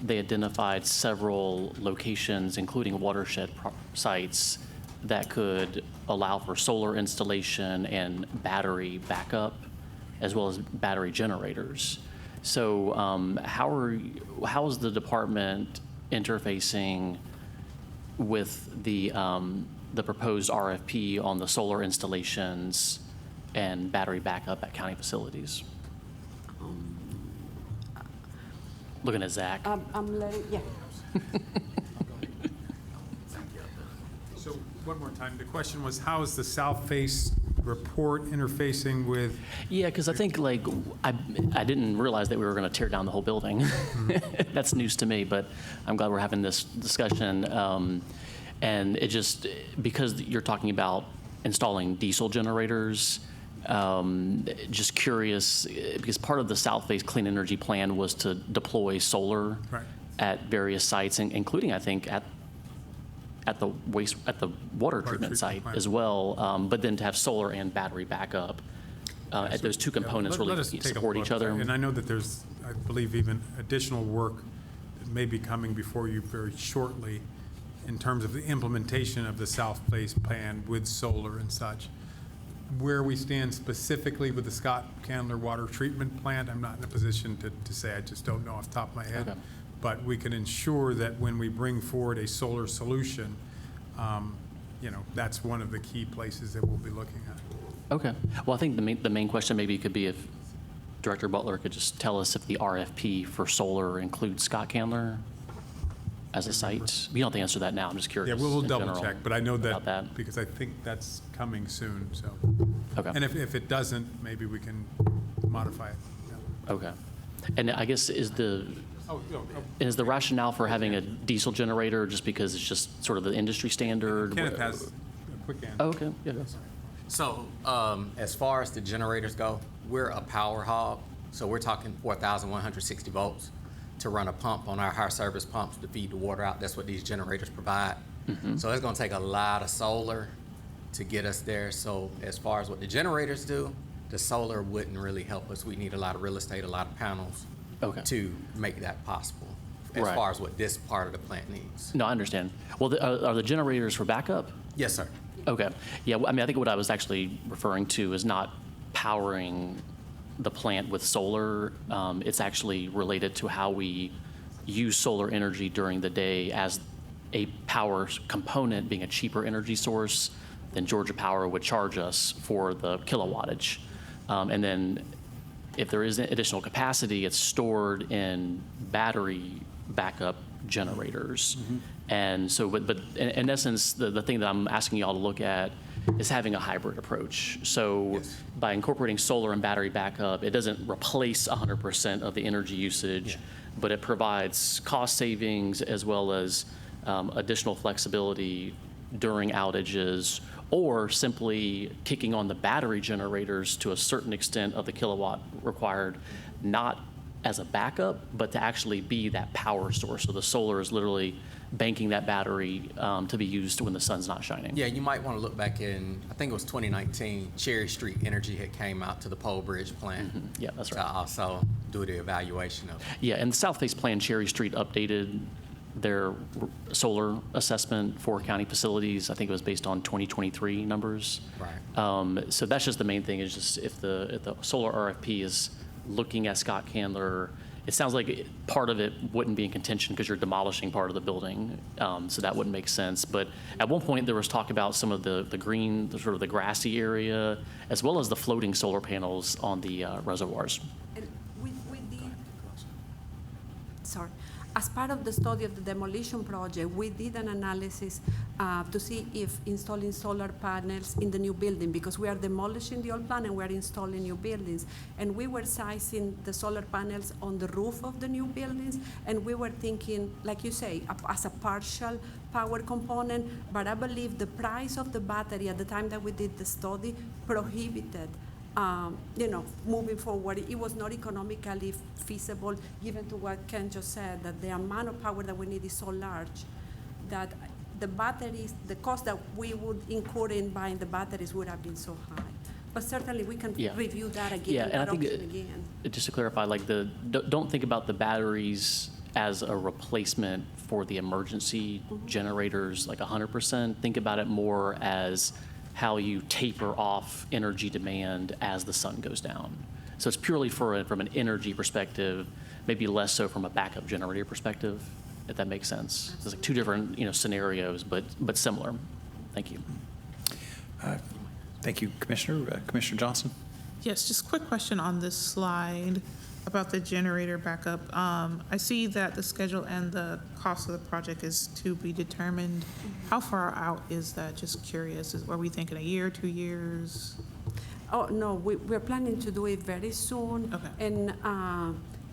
they identified several locations, including watershed sites, that could allow for solar installation and battery backup, as well as battery generators. So how is the department interfacing with the proposed RFP on the solar installations and battery backup at county facilities? Looking at Zach. I'm letting, yeah. So one more time, the question was, how is the South Face report interfacing with? Yeah, because I think like I didn't realize that we were going to tear down the whole building. Mm-hmm. That's news to me, but I'm glad we're having this discussion. And it just, because you're talking about installing diesel generators, just curious, because part of the South Face Clean Energy Plan was to deploy solar at various sites, including, I think, at the water treatment site as well, but then to have solar and battery backup at those two components really support each other. And I know that there's, I believe, even additional work that may be coming before you very shortly in terms of the implementation of the South Face plan with solar and such. Where we stand specifically with the Scott Candler water treatment plant, I'm not in a position to say. I just don't know off the top of my head. Okay. But we can ensure that when we bring forward a solar solution, you know, that's one of the key places that we'll be looking at. Okay. Well, I think the main question maybe could be if Director Butler could just tell us if the RFP for solar includes Scott Candler as a site. You don't have to answer that now. I'm just curious. Yeah, we'll double check, but I know that because I think that's coming soon. So, okay. And if it doesn't, maybe we can modify it. Yeah. Okay. And I guess is the And is the rationale for having a diesel generator just because it's just sort of the industry standard? Kenneth has a quick answer. Oh, okay. Yeah. So, as far as the generators go, we're a power hog, so we're talking 4,160 volts to run a pump on our high service pumps to feed the water out. That's what these generators provide. So it's gonna take a lot of solar to get us there. So as far as what the generators do, the solar wouldn't really help us. We need a lot of real estate, a lot of panels to make that possible, as Right. far as what this part of the plant needs. No, I understand. Well, are the generators for backup? Yes, sir. Okay. Yeah, I mean, I think what I was actually referring to is not powering the plant with solar. It's actually related to how we use solar energy during the day as a power component, being a cheaper energy source than Georgia Power would charge us for the kilowattage. And then if there is additional capacity, it's stored in battery backup generators. And so, but in essence, the thing that I'm asking you all to look at is having a hybrid approach. So Yes. by incorporating solar and battery backup, it doesn't replace 100% of the energy usage, but it provides cost savings as well as additional flexibility during outages, or simply kicking on the battery generators to a certain extent of the kilowatt required, not as a backup, but to actually be that power source. So the solar is literally banking that battery to be used when the sun's not shining. Yeah, you might want to look back in, I think it was 2019, Cherry Street Energy had came out to the Pole Bridge plant. Yeah, that's To right. also do the evaluation of. Yeah, and the South Face Plan, Cherry Street updated their solar assessment for county facilities. I think it was based on 2023 numbers. Right. So that's just the main thing, is just if the solar RFP is looking at Scott Candler, it sounds like part of it wouldn't be in contention because you're demolishing part of the building, so that wouldn't make sense. But at one point, there was talk about some of the green, sort of the grassy area, as well as the floating solar panels on the reservoirs. And we did, sorry, as part of the study of the demolition project, we did an analysis to see if installing solar panels in the new building, because we are demolishing the old plant and we are installing new buildings. And we were sizing the solar panels on the roof of the new buildings, and we were thinking, like you say, as a partial power component, but I believe the price of the battery at the time that we did the study prohibited moving forward. It was not economically feasible, given to what Ken just said, that the amount of power that we need is so large that the batteries, the cost that we would incur in buying the batteries would have been so high. But certainly we can Yeah. review that again, Yeah, and I that think, option again. just to clarify, like don't think about the batteries as a replacement for the emergency generators, like 100%. Think about it more as how you taper off energy demand as the sun goes down. So it's purely from an energy perspective, maybe less so from a backup generator perspective, if that makes sense. It's like two different scenarios, but similar. Thank you. Thank you, Commissioner. Commissioner Johnson? Yes, just a quick question on this slide about the generator backup. I see that the schedule and the cost of the project is to be determined. How far out is that? Just curious. Are we thinking a year, 2 years? Oh, no, we're planning to do it very soon. Okay. And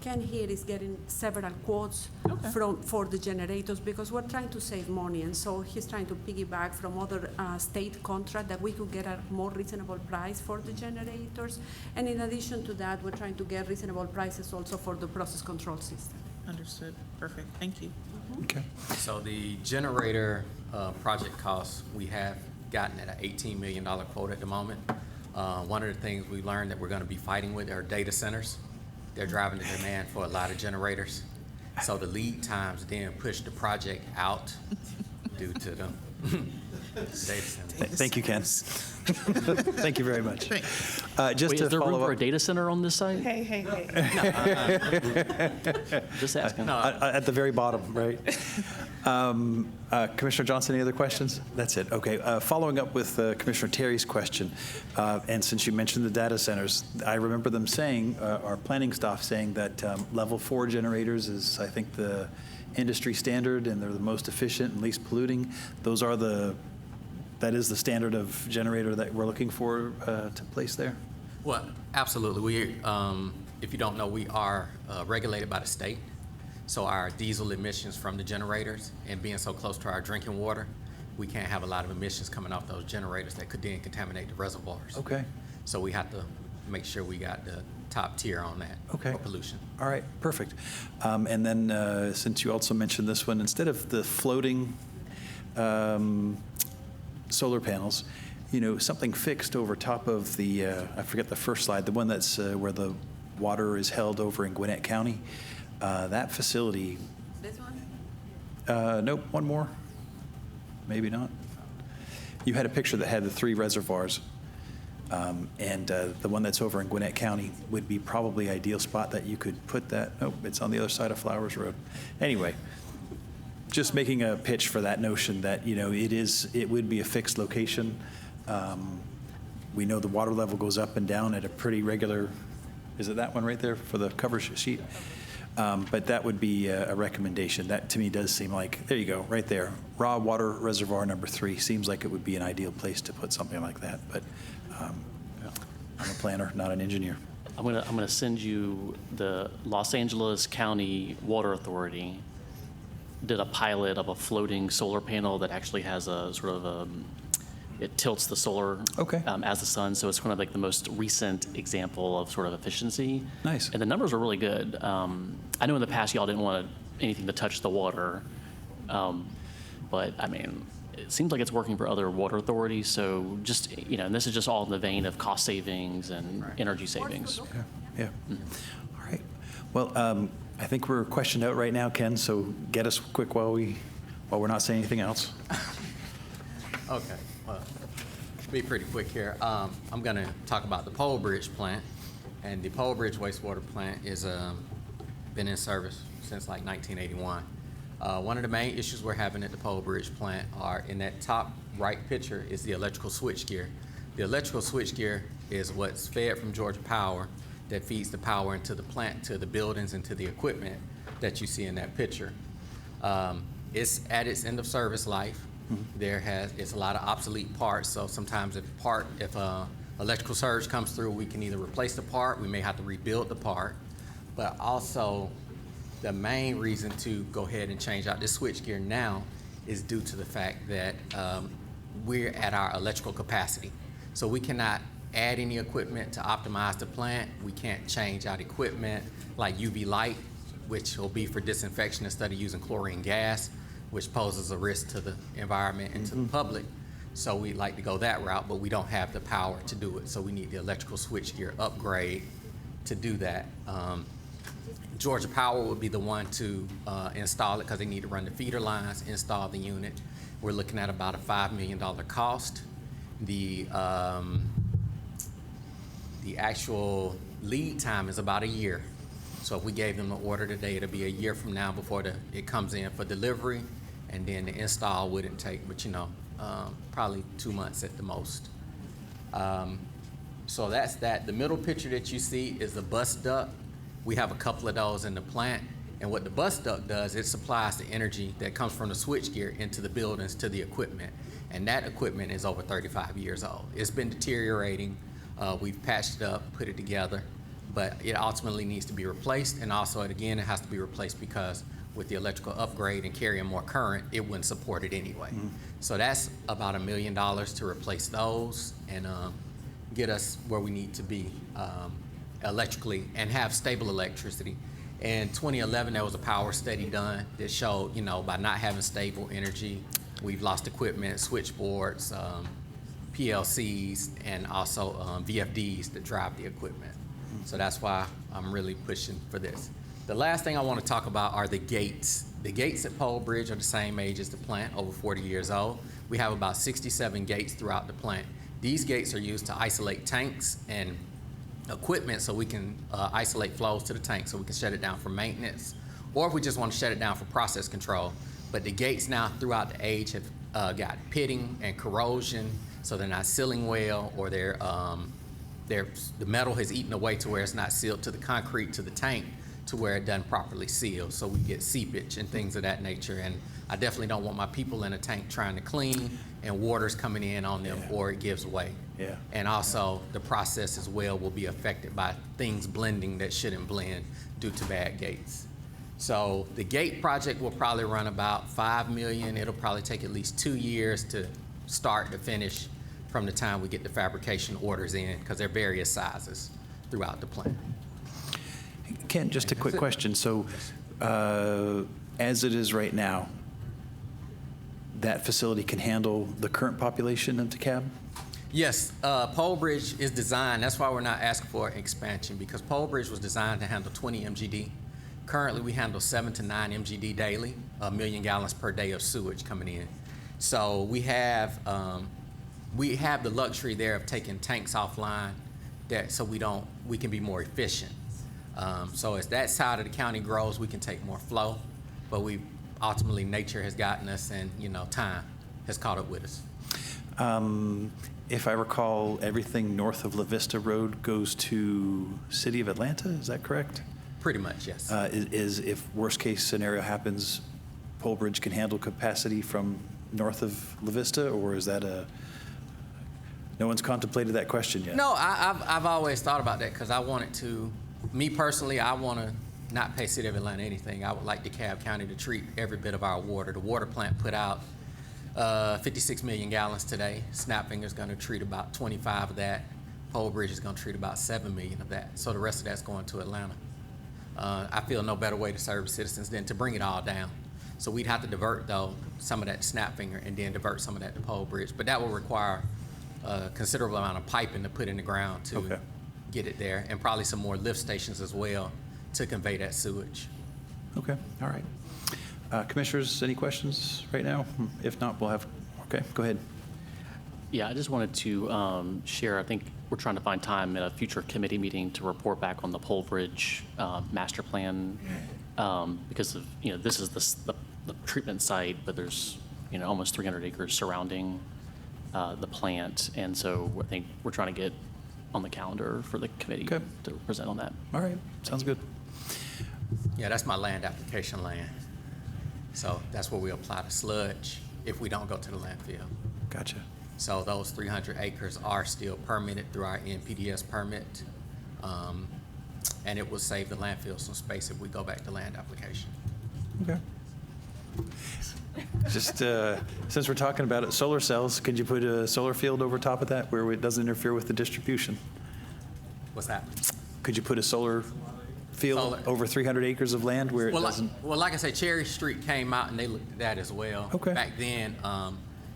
Ken here is getting several quotes Okay. for the generators, because we're trying to save money. And so he's trying to piggyback from other state contract that we could get a more reasonable price for the generators. And in addition to that, we're trying to get reasonable prices also for the process control system. Understood. Perfect. Thank you. Okay. So the generator project costs, we have gotten at an $18 million quote at the moment. One of the things we learned that we're going to be fighting with are data centers. They're driving the demand for a lot of generators. So the lead times then push the project out due to the data centers. Thank you, Ken. Thank you very much. Just Wait, to is there room follow for a up, data center on this site? Hey. Just asking. at the very bottom, right? Commissioner Johnson, any other questions? That's it. Okay. Following up with Commissioner Terry's question, and since you mentioned the data centers, I remember them saying, our planning staff saying that level 4 generators is, I think, the industry standard, and they're the most efficient and least polluting. That is the standard of generator that we're looking for to place there? Well, absolutely. If you don't know, we are regulated by the state. So our diesel emissions from the generators and being so close to our drinking water, we can't have a lot of emissions coming off those generators that could then contaminate the reservoirs. Okay. So we have to make sure we got the top tier on that Okay. for pollution. All right, perfect. And then, since you also mentioned this one, instead of the floating solar panels, something fixed over top of the, I forget the first slide, the one that's where the water is held over in Gwinnett County. That facility. This one? Nope, one more. Maybe not. You had a picture that had the 3 reservoirs. And the one that's over in Gwinnett County would be probably ideal spot that you could put that. Nope, it's on the other side of Flowers Road. Anyway, just making a pitch for that notion that, it would be a fixed location. We know the water level goes up and down at a pretty regular, is it that one right there for the cover sheet? But that would be a recommendation. That to me does seem like, there you go, right there. Raw water reservoir number 3 seems like it would be an ideal place to put something like that. But I'm a planner, not an engineer. I'm gonna send you the Los Angeles County Water Authority did a pilot of a floating solar panel that actually has a sort of it tilts the solar Okay. As the sun, so it's kind of like the most recent example of sort of efficiency. Nice. And the numbers are really good. I know in the past y'all didn't want anything to touch the water, but I mean, it seems like it's working for other water authorities. So just and this is just all in the vein of cost savings and energy savings. Okay. Yeah. All right. Well, I think we're questioned out right now, Ken. So get us quick while we're not saying anything else. Okay, well, be pretty quick here. I'm going to talk about the Pole Bridge plant, and the Pole Bridge wastewater plant is been in service since like 1981. One of the main issues we're having at the Pole Bridge plant are in that top right picture is the electrical switchgear. The electrical switchgear is what's fed from Georgia Power that feeds the power into the plant, to the buildings, and to the equipment that you see in that picture. It's at its end of service life. It's a lot of obsolete parts, so sometimes if electrical surge comes through, we can either replace the part, we may have to rebuild the part, but also the main reason to go ahead and change out this switchgear now is due to the fact that we're at our electrical capacity. So we cannot add any equipment to optimize the plant. We can't change out equipment like UV light, which will be for disinfection instead of using chlorine gas, which poses a risk to the environment and to the public. So we'd like to go that route, but we don't have the power to do it. So we need the electrical switchgear upgrade to do that. Georgia Power would be the one to install it because they need to run the feeder lines, install the unit. We're looking at about a $5 million cost. The actual lead time is about a year. So if we gave them the order today, it'll be a year from now before it comes in for delivery, and then the install wouldn't take, but probably 2 months at the most. So that's that. The middle picture that you see is the bus duct. We have a couple of those in the plant, and what the bus duct does, it supplies the energy that comes from the switchgear into the buildings to the equipment, and that equipment is over 35 years old. It's been deteriorating. We've patched it up, put it together, but it ultimately needs to be replaced, and also, again, it has to be replaced because with the electrical upgrade and carrying more current, it wouldn't support it anyway. So that's about $1 million to replace those and get us where we need to be electrically and have stable electricity. In 2011, there was a power study done that showed, by not having stable energy, we've lost equipment, switchboards, PLCs, and also VFDs that drive the equipment. So that's why I'm really pushing for this. The last thing I want to talk about are the gates. The gates at Pole Bridge are the same age as the plant, over 40 years old. We have about 67 gates throughout the plant. These gates are used to isolate tanks and equipment so we can isolate flows to the tank so we can shut it down for maintenance, or if we just want to shut it down for process control. But the gates now throughout the age have got pitting and corrosion, so they're not sealing well, or the metal has eaten away to where it's not sealed to the concrete, to the tank, to where it doesn't properly seal, so we get seepage and things of that nature. And I definitely don't want my people in a tank trying to clean and water's coming in on them, or it gives way. Yeah. And also the process as well will be affected by things blending that shouldn't blend due to bad gates. So the gate project will probably run about $5 million. It'll probably take at least 2 years to start to finish from the time we get the fabrication orders in, because they're various sizes throughout the plant. Ken, just a quick question. So as it is right now, that facility can handle the current population of DeKalb? Yes, Pole Bridge is designed, that's why we're not asking for expansion, because Pole Bridge was designed to handle 20 MGD. Currently, we handle 7 to 9 MGD daily, 1 million gallons per day of sewage coming in. So we have the luxury there of taking tanks offline, so we can be more efficient. So as that side of the county grows, we can take more flow, but ultimately nature has gotten us, and time has caught up with us. If I recall, everything north of La Vista Road goes to City of Atlanta, is that correct? Pretty much, yes. Is if worst case scenario happens, Pole Bridge can handle capacity from north of La Vista, or is that no one's contemplated that question yet? No, I've always thought about that, because I wanted to, me personally, I want to not pay City of Atlanta anything. I would like DeKalb County to treat every bit of our water. The water plant put out 56 million gallons today. Snapfinger's going to treat about 25 of that. Pole Bridge is going to treat about 7 million of that. So the rest of that's going to Atlanta. I feel no better way to serve citizens than to bring it all down. So we'd have to divert, though, some of that to Snapfinger and then divert some of that to Pole Bridge. But that will require a considerable amount of piping to put in the ground to get it there, and probably some more lift stations as well to convey that sewage. Okay, all right. Commissioners, any questions right now? If not, we'll have, okay, go ahead. Yeah, I just wanted to share, I think we're trying to find time at a future committee meeting to report back on the Pole Bridge master plan, because of, this is the treatment site, but there's, almost 300 acres surrounding the plant. And so I think we're trying to get on the calendar for the committee to present on that. All right, sounds good. Yeah, that's my land application land. So that's where we apply the sludge if we don't go to the landfill. Gotcha. So those 300 acres are still permitted through our NPDS permit. And it will save the landfill some space if we go back to land application. Okay. Just since we're talking about it, solar cells, could you put a solar field over top of that where it doesn't interfere with the distribution? What's that? Could you put a solar field over 300 acres of land where it doesn't? Well, like I said, Cherry Street came out and they looked at that as well. Okay. Back then,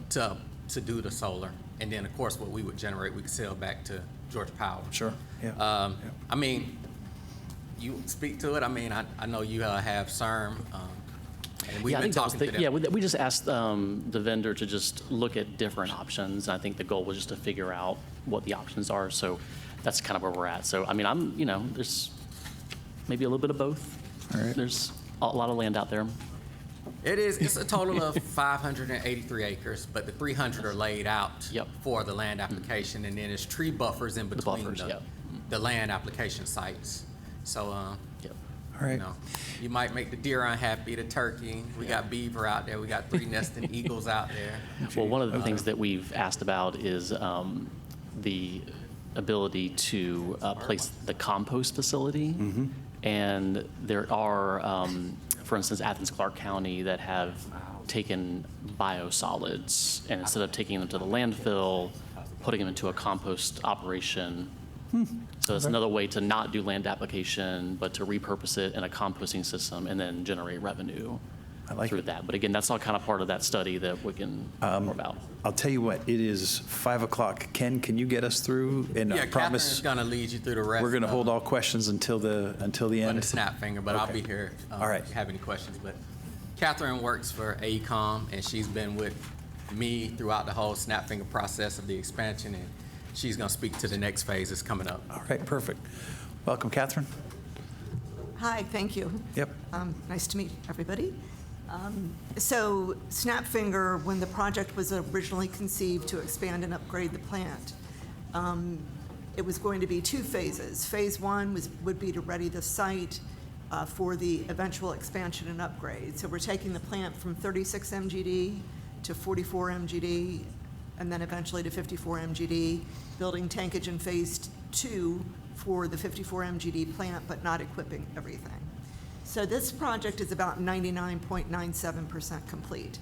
to do the solar. And then, of course, what we would generate, we could sell back to Georgia Power. Sure, yeah. I mean, you speak to it. I mean, I know you have CERM. And we've been talking to them. Yeah, we just asked the vendor to just look at different options. I think the goal was just to figure out what the options are. So that's kind of where we're at. So, I mean, there's maybe a little bit of both. All right. There's a lot of land out there. It's a total of 583 acres, but the 300 are laid out for the land application, and then there's tree buffers in between the land application sites. So, all right. You might make the deer unhappy, the turkey. We got beaver out there. We got 3 nesting eagles out there. Well, one of the things that we've asked about is the ability to place the compost facility. Mm-hmm. And there are, for instance, Athens, Clarke County that have taken biosolids, and instead of taking them to the landfill, putting them into a compost operation. So it's another way to not do land application, but to repurpose it in a composting system and then generate revenue through that. But again, that's all kind of part of that study that we can talk more about. I'll tell you what, it is 5 o'clock. Ken, can you get us through? And I promise Catherine's going to lead you through the rest. we're going to hold all questions until the end. But a Snapfinger, but I'll be here all right. if you have any questions. But Catherine works for AECOM, and she's been with me throughout the whole Snapfinger process of the expansion, and she's going to speak to the next phase that's coming up. All right, perfect. Welcome, Catherine. Hi, thank you. Yep. Nice to meet everybody. So Snapfinger, when the project was originally conceived to expand and upgrade the plant, it was going to be 2 phases. Phase 1 would be to ready the site for the eventual expansion and upgrade. So we're taking the plant from 36 MGD to 44 MGD, and then eventually to 54 MGD, building tankage in phase 2 for the 54 MGD plant, but not equipping everything. So this project is about 99.97% complete.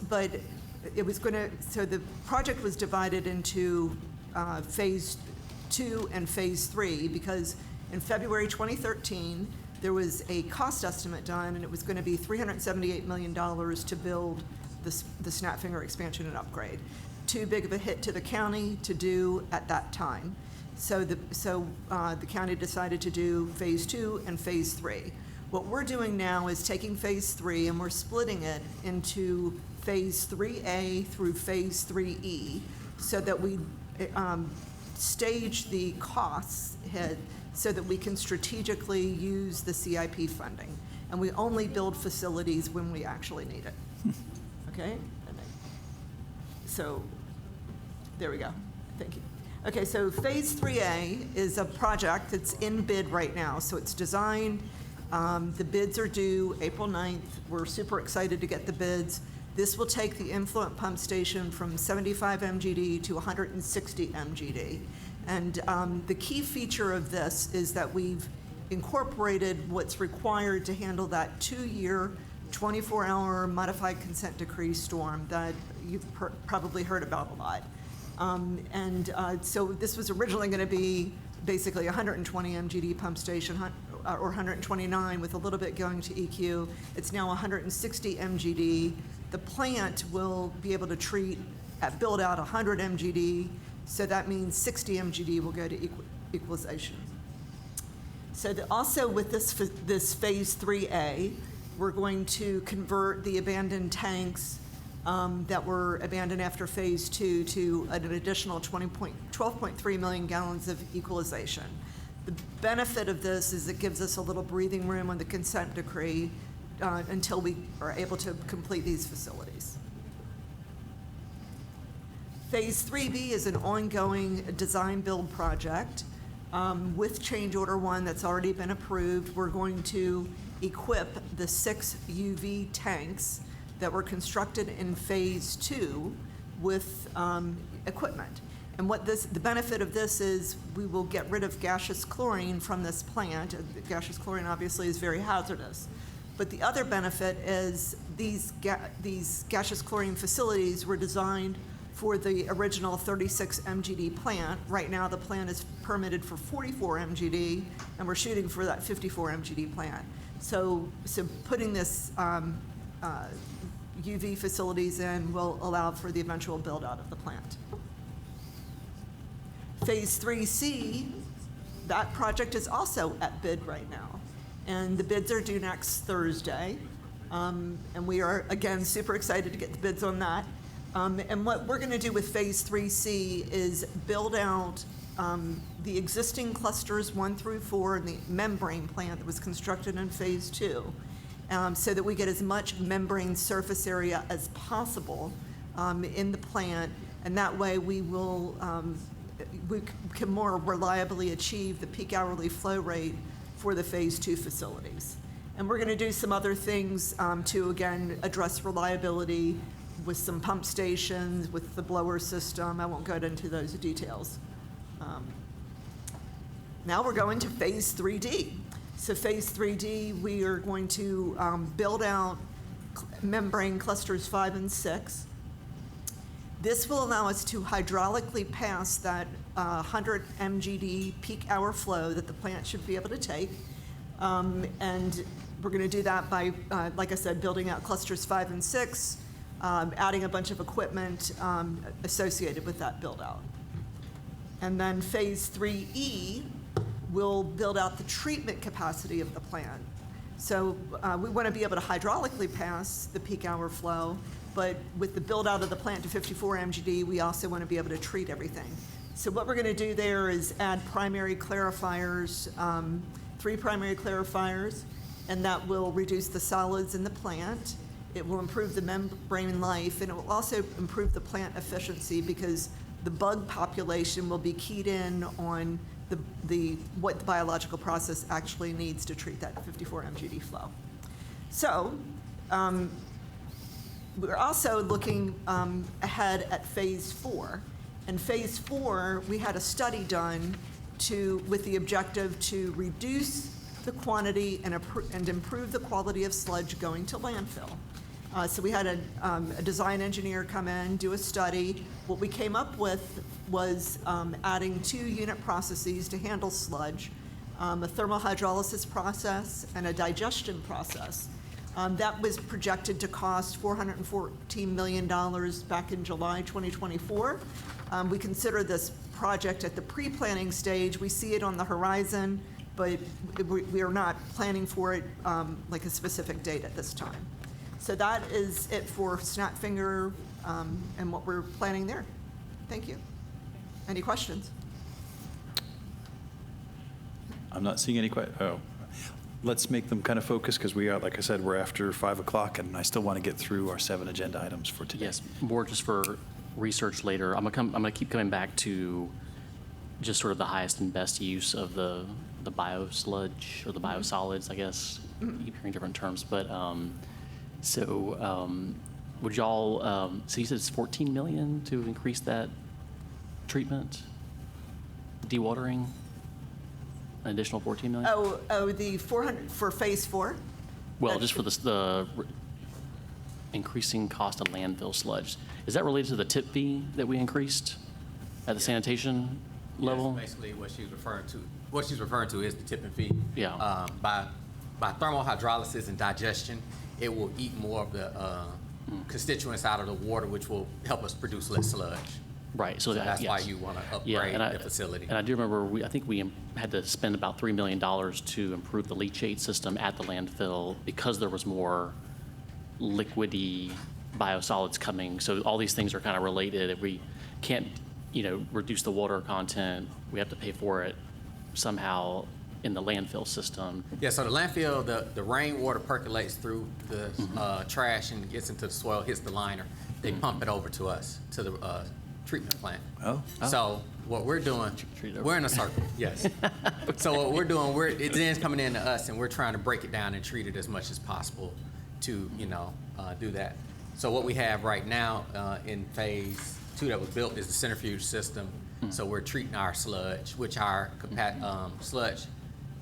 But it was going to, so the project was divided into Phase 2 and Phase 3 because in February 2013, there was a cost estimate done, and it was going to be $378 million to build the Snapfinger expansion and upgrade. Too big of a hit to the county to do at that time. So the county decided to do Phase 2 and Phase 3. What we're doing now is taking Phase 3 and we're splitting it into Phase 3A through Phase 3E so that we stage the costs ahead so that we can strategically use the CIP funding. And we only build facilities when we actually need it. Okay? So there we go. Thank you. Okay, so Phase 3A is a project that's in bid right now. So it's designed. The bids are due April 9th. We're super excited to get the bids. This will take the influent pump station from 75 MGD to 160 MGD. And the key feature of this is that we've incorporated what's required to handle that 2-year, 24-hour modified consent decree storm that you've probably heard about a lot. So this was originally going to be basically 120 MGD pump station, or 129 with a little bit going to EQ. It's now 160 MGD. The plant will be able to build out 100 MGD, so that means 60 MGD will go to equalization. So also with this Phase 3A, we're going to convert the abandoned tanks that were abandoned after Phase 2 to an additional 12.3 million gallons of equalization. The benefit of this is it gives us a little breathing room on the consent decree until we are able to complete these facilities. Phase 3B is an ongoing design build project with change order 1 that's already been approved. We're going to equip the 6 UV tanks that were constructed in Phase 2 with equipment. And the benefit of this is we will get rid of gaseous chlorine from this plant. Gaseous chlorine obviously is very hazardous. But the other benefit is these gaseous chlorine facilities were designed for the original 36 MGD plant. Right now the plant is permitted for 44 MGD, and we're shooting for that 54 MGD plant. So putting this UV facilities in will allow for the eventual build out of the plant. Phase 3C, that project is also at bid right now. And the bids are due next Thursday. And we are, again, super excited to get the bids on that. And what we're going to do with Phase 3C is build out the existing clusters 1 through 4 in the membrane plant that was constructed in Phase 2. So that we get as much membrane surface area as possible in the plant, and that way we can more reliably achieve the peak hourly flow rate for the Phase 2 facilities. And we're going to do some other things to, again, address reliability with some pump stations, with the blower system. I won't go into those details. Now we're going to Phase 3D. So Phase 3D, we are going to build out membrane clusters 5 and 6. This will allow us to hydraulically pass that 100 MGD peak hour flow that the plant should be able to take. And we're going to do that by, like I said, building out clusters 5 and 6, adding a bunch of equipment associated with that build out. And then Phase 3E will build out the treatment capacity of the plant. So we want to be able to hydraulically pass the peak hour flow, but with the build out of the plant to 54 MGD, we also want to be able to treat everything. So what we're going to do there is add primary clarifiers, 3 primary clarifiers, and that will reduce the solids in the plant. It will improve the membrane life, and it will also improve the plant efficiency because the bug population will be keyed in on what the biological process actually needs to treat that 54 MGD flow. So we're also looking ahead at Phase 4. And Phase 4, we had a study done with the objective to reduce the quantity, and improve the quality of sludge going to landfill. So we had a design engineer come in, do a study. What we came up with was adding 2 unit processes to handle sludge, a thermal hydrolysis process and a digestion process. That was projected to cost $414 million back in July 2024. We consider this project at the pre-planning stage. We see it on the horizon, but we are not planning for it like a specific date at this time. So that is it for Snapfinger and what we're planning there. Thank you. Any questions? I'm not seeing any let's make them kind of focus, because we are, like I said, we're after 5 o'clock, and I still want to get through our 7 agenda items for today. Yes, more just for research later. I'm gonna keep coming back to just sort of the highest and best use of the bio-sludge, or the biosolids, I guess. You keep hearing different terms, but would y'all, so you said it's 14 million to increase that treatment, dewatering? An additional 14 million? The 400 for phase 4? Well, just for the increasing cost of landfill sludge. Is that related to the tip fee that we increased at the sanitation level? Yes, basically what she's referring to is the tipping fee. Yeah. By thermal hydrolysis and digestion, it will eat more of the constituents out of the water, which will help us produce less sludge. Right. So that's yes. why you want to upgrade the facility. And I do remember, I think we had to spend about $3 million to improve the leachate system at the landfill because there was more liquidy biosolids coming. So all these things are kind of related. If we can't, reduce the water content, we have to pay for it somehow in the landfill system. Yeah, so the landfill, the rainwater percolates through the trash and gets into the soil, hits the liner. They pump it over to us, to the treatment plant. Oh. So what we're doing, we're in a circle, yes. So what we're doing, it then's coming in to us, and we're trying to break it down and treat it as much as possible to, do that. So what we have right now in phase 2 that was built is the centrifuge system. So we're treating our sludge, which our sludge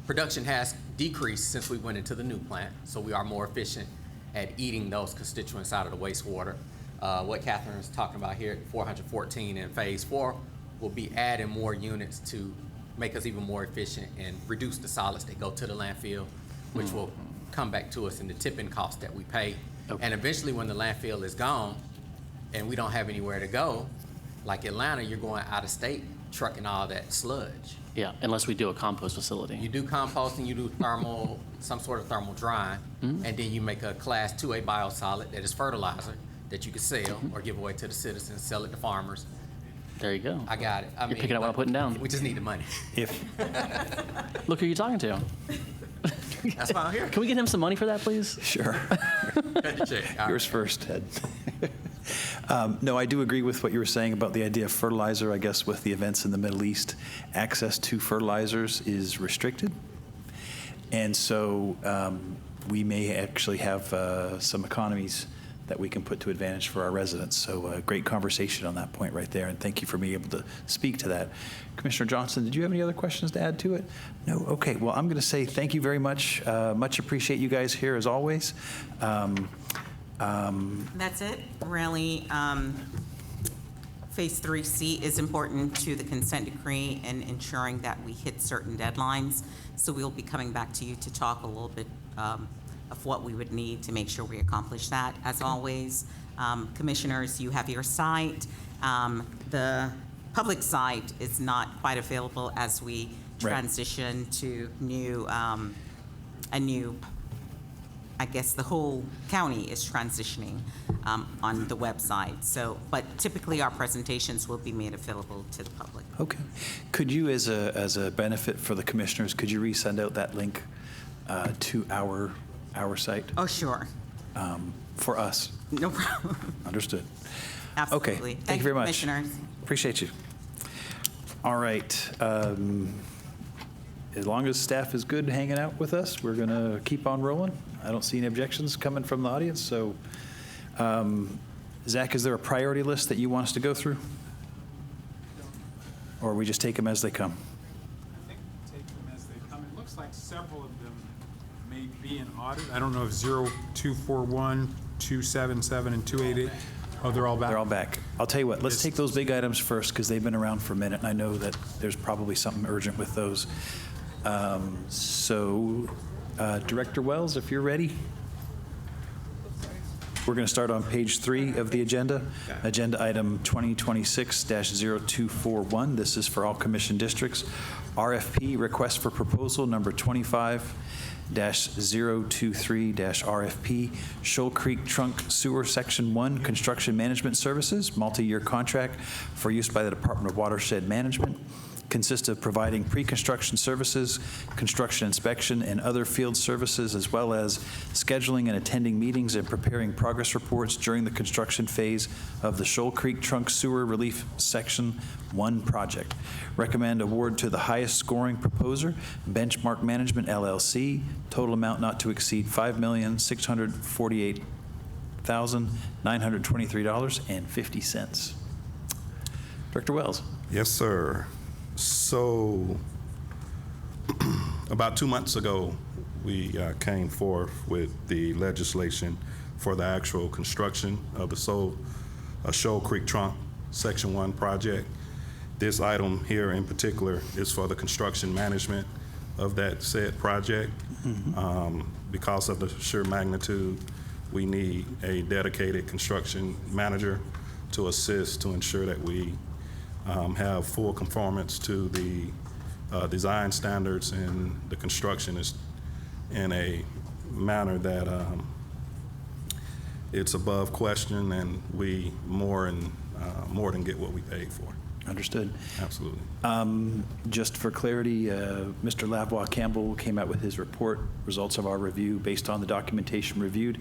production has decreased since we went into the new plant. So we are more efficient at eating those constituents out of the wastewater. What Catherine is talking about here, 414 in phase 4, will be adding more units to make us even more efficient and reduce the solids that go to the landfill, which will come back to us in the tipping cost that we pay. Okay. And eventually when the landfill is gone and we don't have anywhere to go, like Atlanta, you're going out of state trucking all that sludge. Yeah, unless we do a compost facility. You do composting, you do some sort of thermal drying, and then you make a class 2A biosolid that is fertilizer that you can sell or give away to the citizens, sell it to farmers. There you go. I got it. You're picking up what I'm putting down. We just need the money. Look who you're talking to. That's why I'm here. Can we get him some money for that, please? Sure. Cut the check. Yours first, Ted. No, I do agree with what you were saying about the idea of fertilizer. I guess with the events in the Middle East, access to fertilizers is restricted. And so we may actually have some economies that we can put to advantage for our residents. So great conversation on that point right there, and thank you for being able to speak to that. Commissioner Johnson, did you have any other questions to add to it? No? Okay, well, I'm going to say thank you very much. Much appreciate you guys here as always. That's it, really. Phase 3C is important to the consent decree and ensuring that we hit certain deadlines. So we'll be coming back to you to talk a little bit of what we would need to make sure we accomplish that. As always, commissioners, you have your site. The public site is not quite available as we transition to a new, I guess the whole county is transitioning on the website. So, but typically our presentations will be made available to the public. Okay. Could you, as a benefit for the commissioners, could you resend out that link to our site? Oh, sure. For us. No problem. Understood. Absolutely. Okay. Thank you very much. Commissioners. Appreciate you. All right. As long as staff is good hanging out with us, we're going to keep on rolling. I don't see any objections coming from the audience. So, Zach, is there a priority list that you want us to go through? Or we just take them as they come? I think take them as they come. It looks like several of them be an audit. I don't know if 0241, 277, and 288, oh, they're all back? They're all back. I'll tell you what, let's take those big items first because they've been around for a minute, and I know that there's probably something urgent with those. Director Wells, if you're ready. We're going to start on page 3 of the agenda. Agenda item 2026-0241. This is for all commission districts. RFP, request for proposal number 25-023-RFP, Shoal Creek Trunk Sewer Section 1 Construction Management Services, multi-year contract for use by the Department of Watershed Management. Consists of providing pre-construction services, construction inspection, and other field services, as well as scheduling and attending meetings and preparing progress reports during the construction phase of the Shoal Creek Trunk Sewer Relief Section 1 project. Recommend award to the highest scoring proposer, Benchmark Management LLC, total amount not to exceed $5,648,923.50. Director Wells. Yes, sir. So, about 2 months ago, we came forth with the legislation for the actual construction of the Shoal Creek Trunk Section 1 project. This item here in particular is for the construction management of that said project. Because of the sheer magnitude, we need a dedicated construction manager to assist to ensure that we have full conformance to the design standards, and the construction is in a manner that it's above question, and we more than get what we paid for. Understood. Absolutely. Just for clarity, Mr. Lavoie Campbell came out with his report, results of our review based on the documentation reviewed.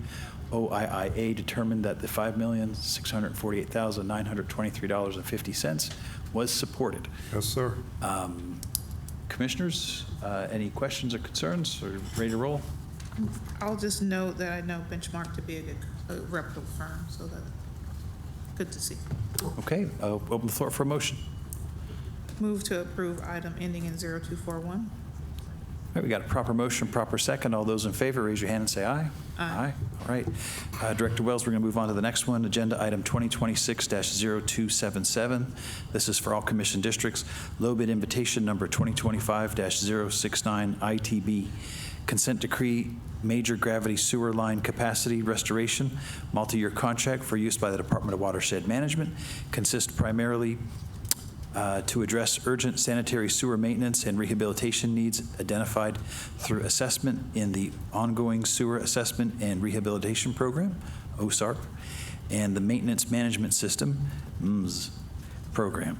OIIA determined that the $5,648,923.50 was supported. Yes, sir. Commissioners, any questions or concerns, or ready to roll? I'll just note that I know Benchmark to be a reputable firm, so that's good to see. Okay, open the floor for a motion. Move to approve item ending in 0241. All right, we got a proper motion, proper second. All those in favor, raise your hand and say aye. Aye. All right. Director Wells, we're going to move on to the next one, agenda item 2026-0277. This is for all commission districts. Low bid invitation number 2025-069 ITB. Consent decree, major gravity sewer line capacity restoration, multi-year contract for use by the Department of Watershed Management. Consists primarily to address urgent sanitary sewer maintenance and rehabilitation needs identified through assessment in the ongoing sewer assessment and rehabilitation program, OSARP, and the maintenance management system, MMS, program.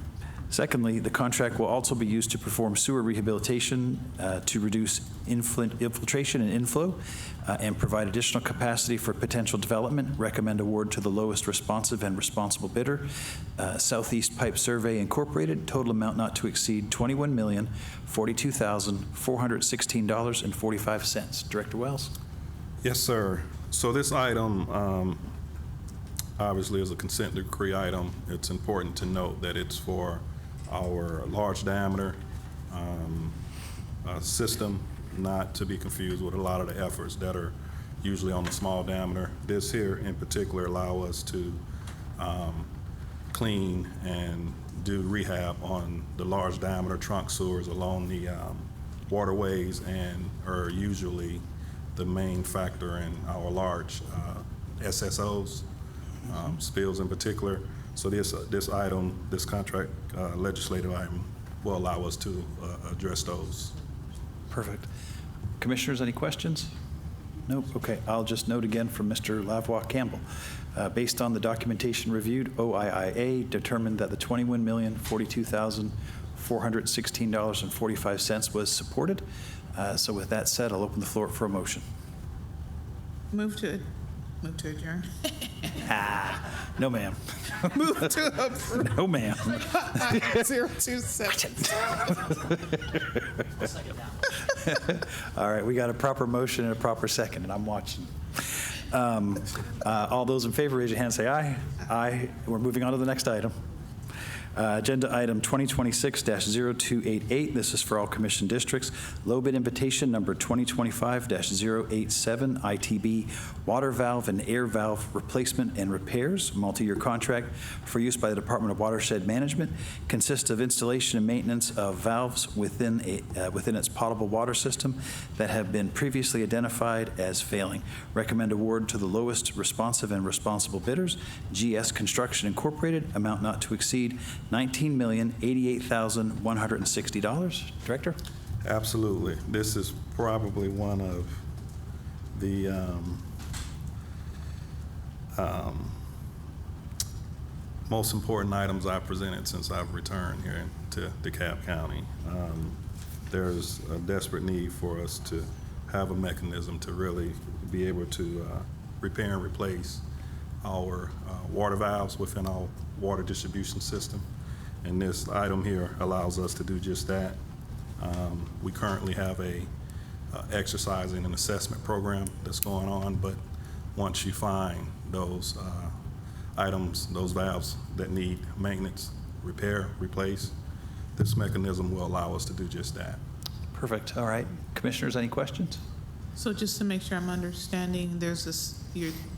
Secondly, the contract will also be used to perform sewer rehabilitation to reduce infiltration and inflow and provide additional capacity for potential development. Recommend award to the lowest responsive and responsible bidder, Southeast Pipe Survey Incorporated, total amount not to exceed $21,042,416.45. Director Wells. Yes, sir. So this item obviously is a consent decree item. It's important to note that it's for our large diameter system, not to be confused with a lot of the efforts that are usually on the small diameter. This here in particular allow us to clean and do rehab on the large diameter trunk sewers along the waterways, and are usually the main factor in our large SSOs, spills in particular. So this item, this contract legislative item, will allow us to address those. Perfect. Commissioners, any questions? Nope. Okay. I'll just note again from Mr. Lavoie Campbell. Based on the documentation reviewed, OIIA determined that the $21,042,416.45 was supported. So with that said, I'll open the floor for a motion. Move to adjourn. No, ma'am. Move to approve. No, ma'am. 027. All right, we got a proper motion and a proper second, and I'm watching. All those in favor, raise your hand and say aye. Aye. We're moving on to the next item. Agenda item 2026-0288. This is for all commission districts. Low bid invitation number 2025-087, ITB water valve and air valve replacement and repairs, multi-year contract for use by the Department of Watershed Management, consists of installation and maintenance of valves within its potable water system that have been previously identified as failing. Recommend award to the lowest responsive and responsible bidders, GS Construction Incorporated, amount not to exceed $19,088,160. Director? Absolutely. This is probably one of the most important items I've presented since I've returned here to DeKalb County. There's a desperate need for us to have a mechanism to really be able to repair and replace our water valves within our water distribution system. And this item here allows us to do just that. We currently have a exercising and assessment program that's going on, but once you find those items, those valves that need maintenance, repair, replace, this mechanism will allow us to do just that. Perfect. All right. Commissioners, any questions? So just to make sure I'm understanding, there's this,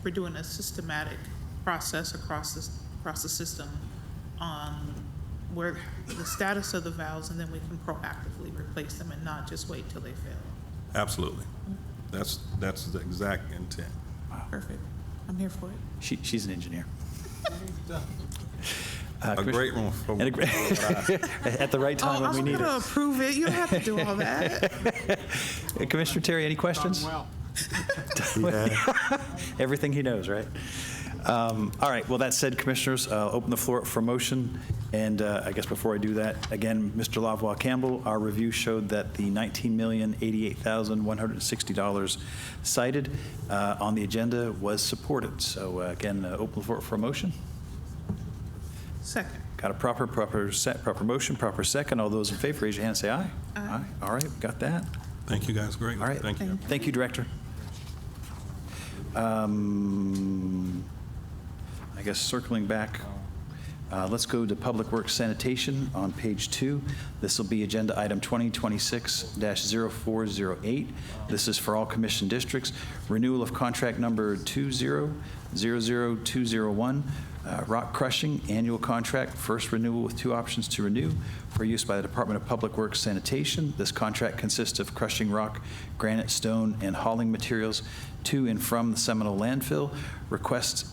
we're doing a systematic process across the system on where the status of the valves, and then we can proactively replace them and not just wait till they fail. Absolutely. That's the exact intent. Perfect. I'm here for it. She's an engineer. A great one for And at the right time when we need I'm going it. to approve it. You don't have to do all that. Commissioner Terry, any questions? Well, Everything he knows, right? All right, well, that said, Commissioners, I'll open the floor for motion. And I guess before I do that, again, Mr. Lavoie Campbell, our review showed that the $19,088,160 cited on the agenda was supported. So again, open the floor for a motion. Second. Got a proper motion, proper second. All those in favor, raise your hand and say aye. Aye. All right, got that. Thank you guys greatly. All right. Thank you. Thank you, Director. I guess circling back, let's go to Public Works Sanitation on page 2. This will be agenda item 2026-0408. This is for all commission districts. Renewal of contract number 2000201, rock crushing, annual contract, first renewal with 2 options to renew for use by the Department of Public Works Sanitation. This contract consists of crushing rock, granite, stone, and hauling materials to and from the Seminole landfill. Request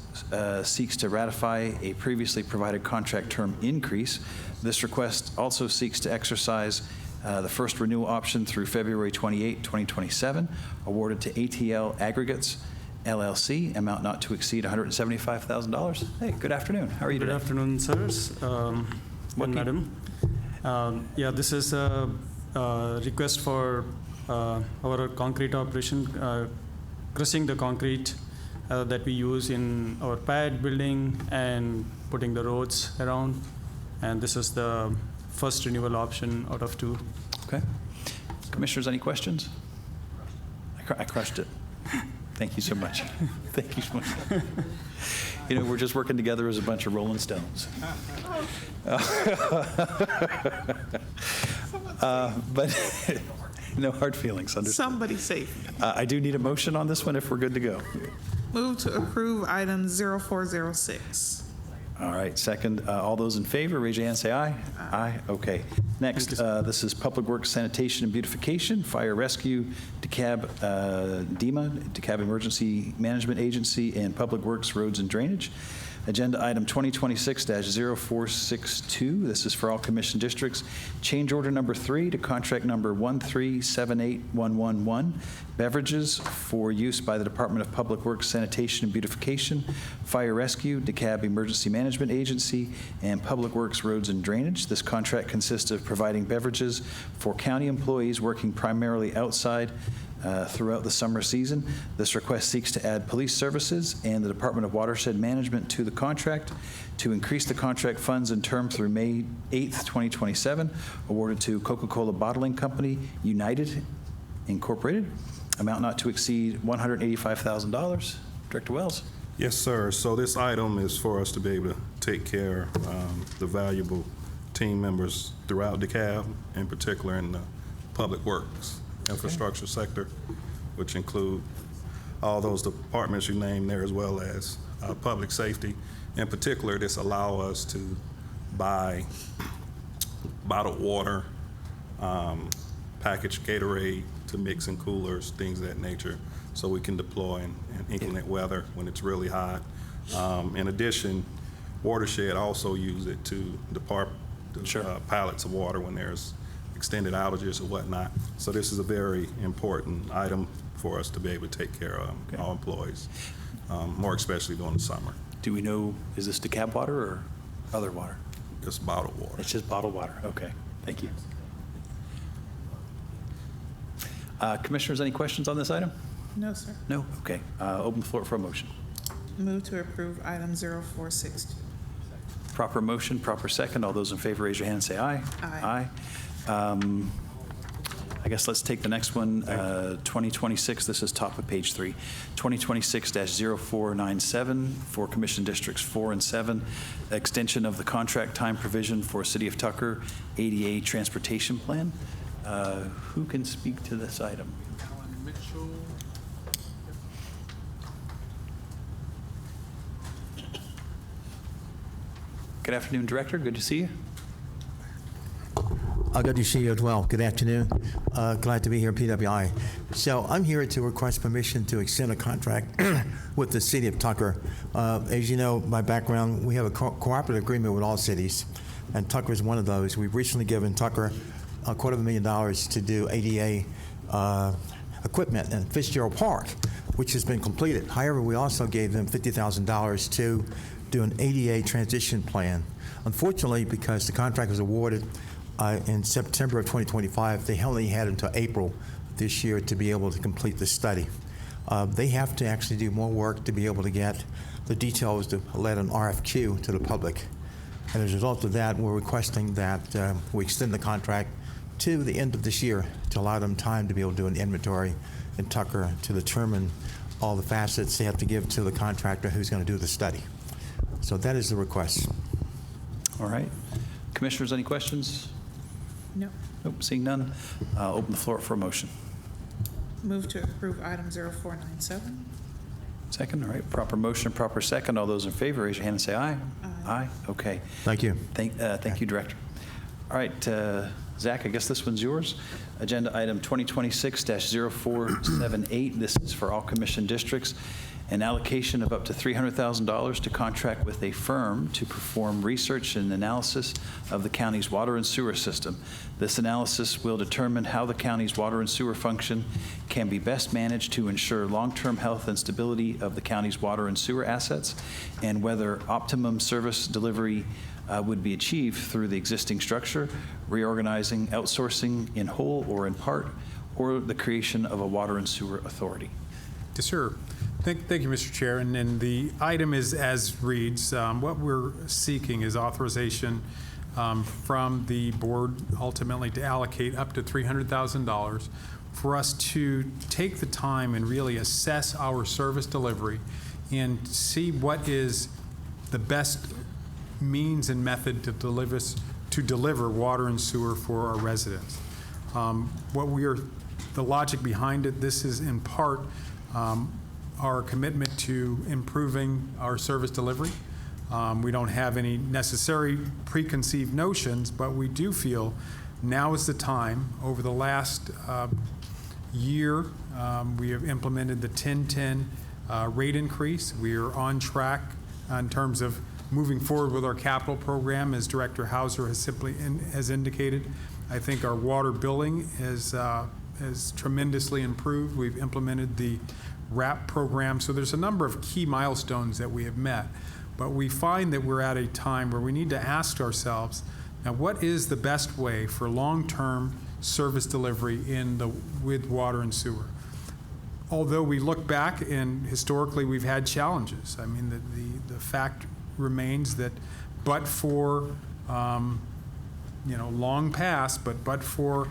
seeks to ratify a previously provided contract term increase. This request also seeks to exercise the first renewal option through February 28, 2027, awarded to ATL Aggregates, LLC, amount not to exceed $175,000. Hey, good afternoon. How are you today? Good afternoon, sirs and madam. Yeah, this is a request for our concrete operation, crushing the concrete that we use in our pad building and putting the roads around. And this is the first renewal option out of 2. Okay. Commissioners, any questions? I crushed it. Thank you so much. Thank you so much. You know, we're just working together as a bunch of Rolling Stones. But no hard feelings. Understood. Somebody safe. I do need a motion on this one if we're good to go. Move to approve item 0406. All right, second. All those in favor, raise your hand, say aye. Aye. Okay. Next, this is Public Works Sanitation and Beautification, Fire Rescue, DeKalb DEMA, DeKalb Emergency Management Agency, and Public Works Roads and Drainage. Agenda item 2026-0462. This is for all commission districts. Change order number 3 to contract number 1378111. Beverages for use by the Department of Public Works Sanitation and Beautification, Fire Rescue, DeKalb Emergency Management Agency, and Public Works Roads and Drainage. This contract consists of providing beverages for county employees working primarily outside throughout the summer season. This request seeks to add police services and the Department of Watershed Management to the contract to increase the contract funds and term through May 8th, 2027, awarded to Coca-Cola Bottling Company, United Incorporated, amount not to exceed $185,000. Director Wells. Yes, sir. So this item is for us to be able to take care of the valuable team members throughout DeKalb, in particular in the public works infrastructure sector, which include all those departments you named there, as well as public safety. In particular, this allow us to buy bottled water, packaged Gatorade to mix in coolers, things of that nature, so we can deploy in inclement weather when it's really hot. In addition, Watershed also use it to depart pallets of water when there's extended outages or whatnot. So this is a very important item for us to be able to take care of our employees, more especially during the summer. Do we know, is this DeKalb water or other water? It's bottled water. It's just bottled water. Okay, thank you. Commissioners, any questions on this item? No, sir. No? Okay. Open the floor for a motion. Move to approve item 0462. Proper motion, proper second. All those in favor, raise your hand and say aye. Aye. Aye. I guess let's take the next one, 2026, this is top of page 3, 2026-0497 for Commission Districts 4 and 7, extension of the contract time provision for City of Tucker ADA Transportation Plan. Who can speak to this item? Alan Mitchell. Good afternoon, Director. Good to see you. Good to see you as well. Good afternoon. Glad to be here at PWI. So I'm here to request permission to extend a contract with the City of Tucker. As you know, my background, we have a cooperative agreement with all cities, and Tucker is one of those. We've recently given Tucker $250,000 to do ADA equipment in Fitzgerald Park, which has been completed. However, we also gave them $50,000 to do an ADA transition plan. Unfortunately, because the contract was awarded in September of 2025, they only had until April this year to be able to complete the study. They have to actually do more work to be able to get the details to let an RFQ to the public. And as a result of that, we're requesting that we extend the contract to the end of this year to allow them time to be able to do an inventory in Tucker to determine all the facets they have to give to the contractor who's going to do the study. So that is the request. All right. Commissioners, any questions? No. Nope, seeing none. Open the floor for a motion. Move to approve item 0497. Second, all right. Proper motion, proper second. All those in favor, raise your hand and say aye. Aye. Okay. Thank you. Thank you, Director. All right, Zach, I guess this one's yours. Agenda item 2026-0478. This is for all commission districts. An allocation of up to $300,000 to contract with a firm to perform research and analysis of the county's water and sewer system. This analysis will determine how the county's water and sewer function can be best managed to ensure long-term health and stability of the county's water and sewer assets, and whether optimum service delivery would be achieved through the existing structure, reorganizing, outsourcing in whole or in part, or the creation of a water and sewer authority. Yes, sir. Thank you, Mr. Chair. And the item is as reads. What we're seeking is authorization from the board ultimately to allocate up to $300,000 for us to take the time and really assess our service delivery and see what is the best means and method to deliver water and sewer for our residents. The logic behind it, this is in part our commitment to improving our service delivery. We don't have any necessary preconceived notions, but we do feel now is the time. Over the last year, we have implemented the 10-10 rate increase. We are on track in terms of moving forward with our capital program, as Director Hauser has indicated. I think our water billing has tremendously improved. We've implemented the RAP program. So there's a number of key milestones that we have met. But we find that we're at a time where we need to ask ourselves, now what is the best way for long-term service delivery with water and sewer? Although we look back and historically we've had challenges. I mean, the fact remains that but for, long past, but for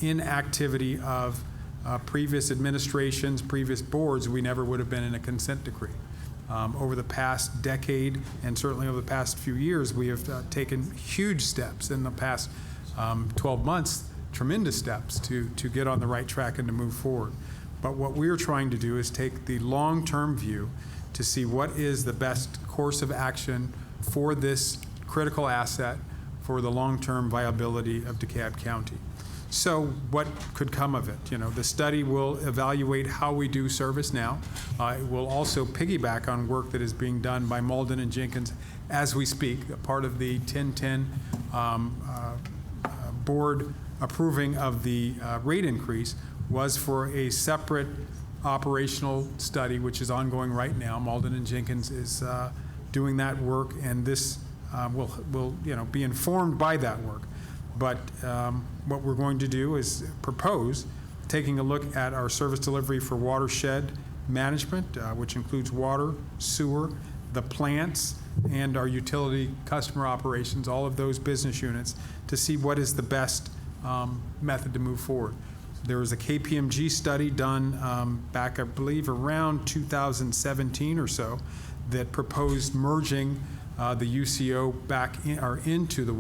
inactivity of previous administrations, previous boards, we never would have been in a consent decree. Over the past decade, and certainly over the past few years, we have taken huge steps in the past 12 months, tremendous steps to get on the right track and to move forward. But what we're trying to do is take the long-term view to see what is the best course of action for this critical asset for the long-term viability of DeKalb County. So what could come of it? You know, the study will evaluate how we do service now. It will also piggyback on work that is being done by Malden and Jenkins as we speak. A part of the 1010 board approving of the rate increase was for a separate operational study, which is ongoing right now. Malden and Jenkins is doing that work, and this will be informed by that work. But what we're going to do is propose taking a look at our service delivery for watershed management, which includes water, sewer, the plants, and our utility customer operations, all of those business units, to see what is the best method to move forward. There was a KPMG study done back, I believe, around 2017 or so that proposed merging the UCO back into the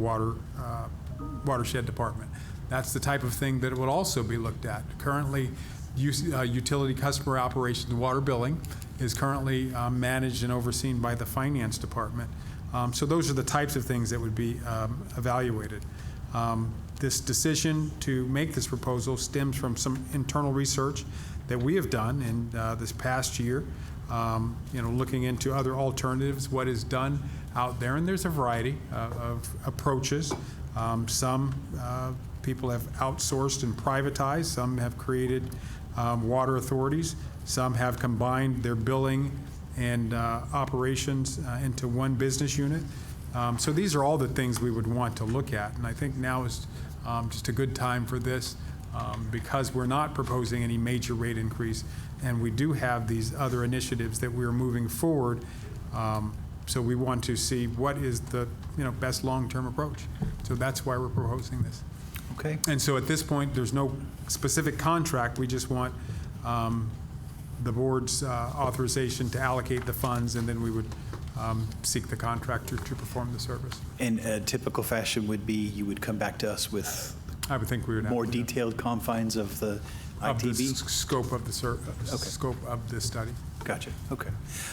watershed department. That's the type of thing that would also be looked at. Currently, utility customer operations, water billing, is currently managed and overseen by the finance department. So those are the types of things that would be evaluated. This decision to make this proposal stems from some internal research that we have done in this past year, looking into other alternatives, what is done out there, and there's a variety of approaches. Some people have outsourced and privatized, some have created water authorities, some have combined their billing and operations into one business unit. So these are all the things we would want to look at, and I think now is just a good time for this because we're not proposing any major rate increase, and we do have these other initiatives that we're moving forward. So we want to see what is the best long-term approach. So that's why we're proposing this. Okay. And so at this point, there's no specific contract. We just want the board's authorization to allocate the funds, and then we would seek the contractor to perform the service. And a typical fashion would be you would come back to us with I would think we would have more to, detailed confines of the of the ITB? scope of the scope of this study, Gotcha. Okay.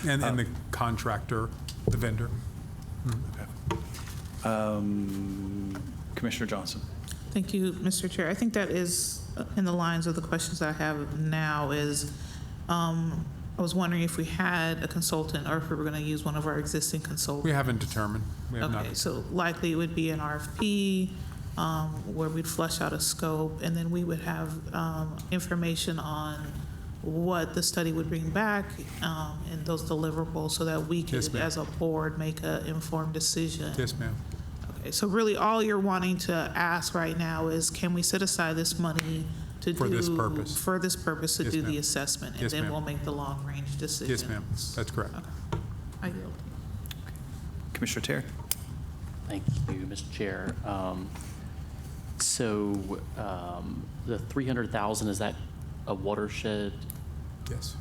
and the contractor, the vendor. Commissioner Johnson. Thank you, Mr. Chair. I think that is in the lines of the questions I have now is, I was wondering if we had a consultant or if we were going to use one of our existing consultants. We haven't determined. We have Okay, not. so likely it would be an RFP where we'd flesh out a scope, and then we would have information on what the study would bring back and those deliverables so that we could, Yes, ma'am. as a board, make an informed decision. Yes, ma'am. Okay, so really all you're wanting to ask right now is, can we set aside this money to For do this purpose. for this purpose to Yes, do the ma'am. assessment, and Yes, then ma'am. we'll make the long-range decision? Yes, ma'am. That's correct. Okay, I yield. Commissioner Terry. Thank you, Mr. Chair. So the 300,000, is that a watershed Yes.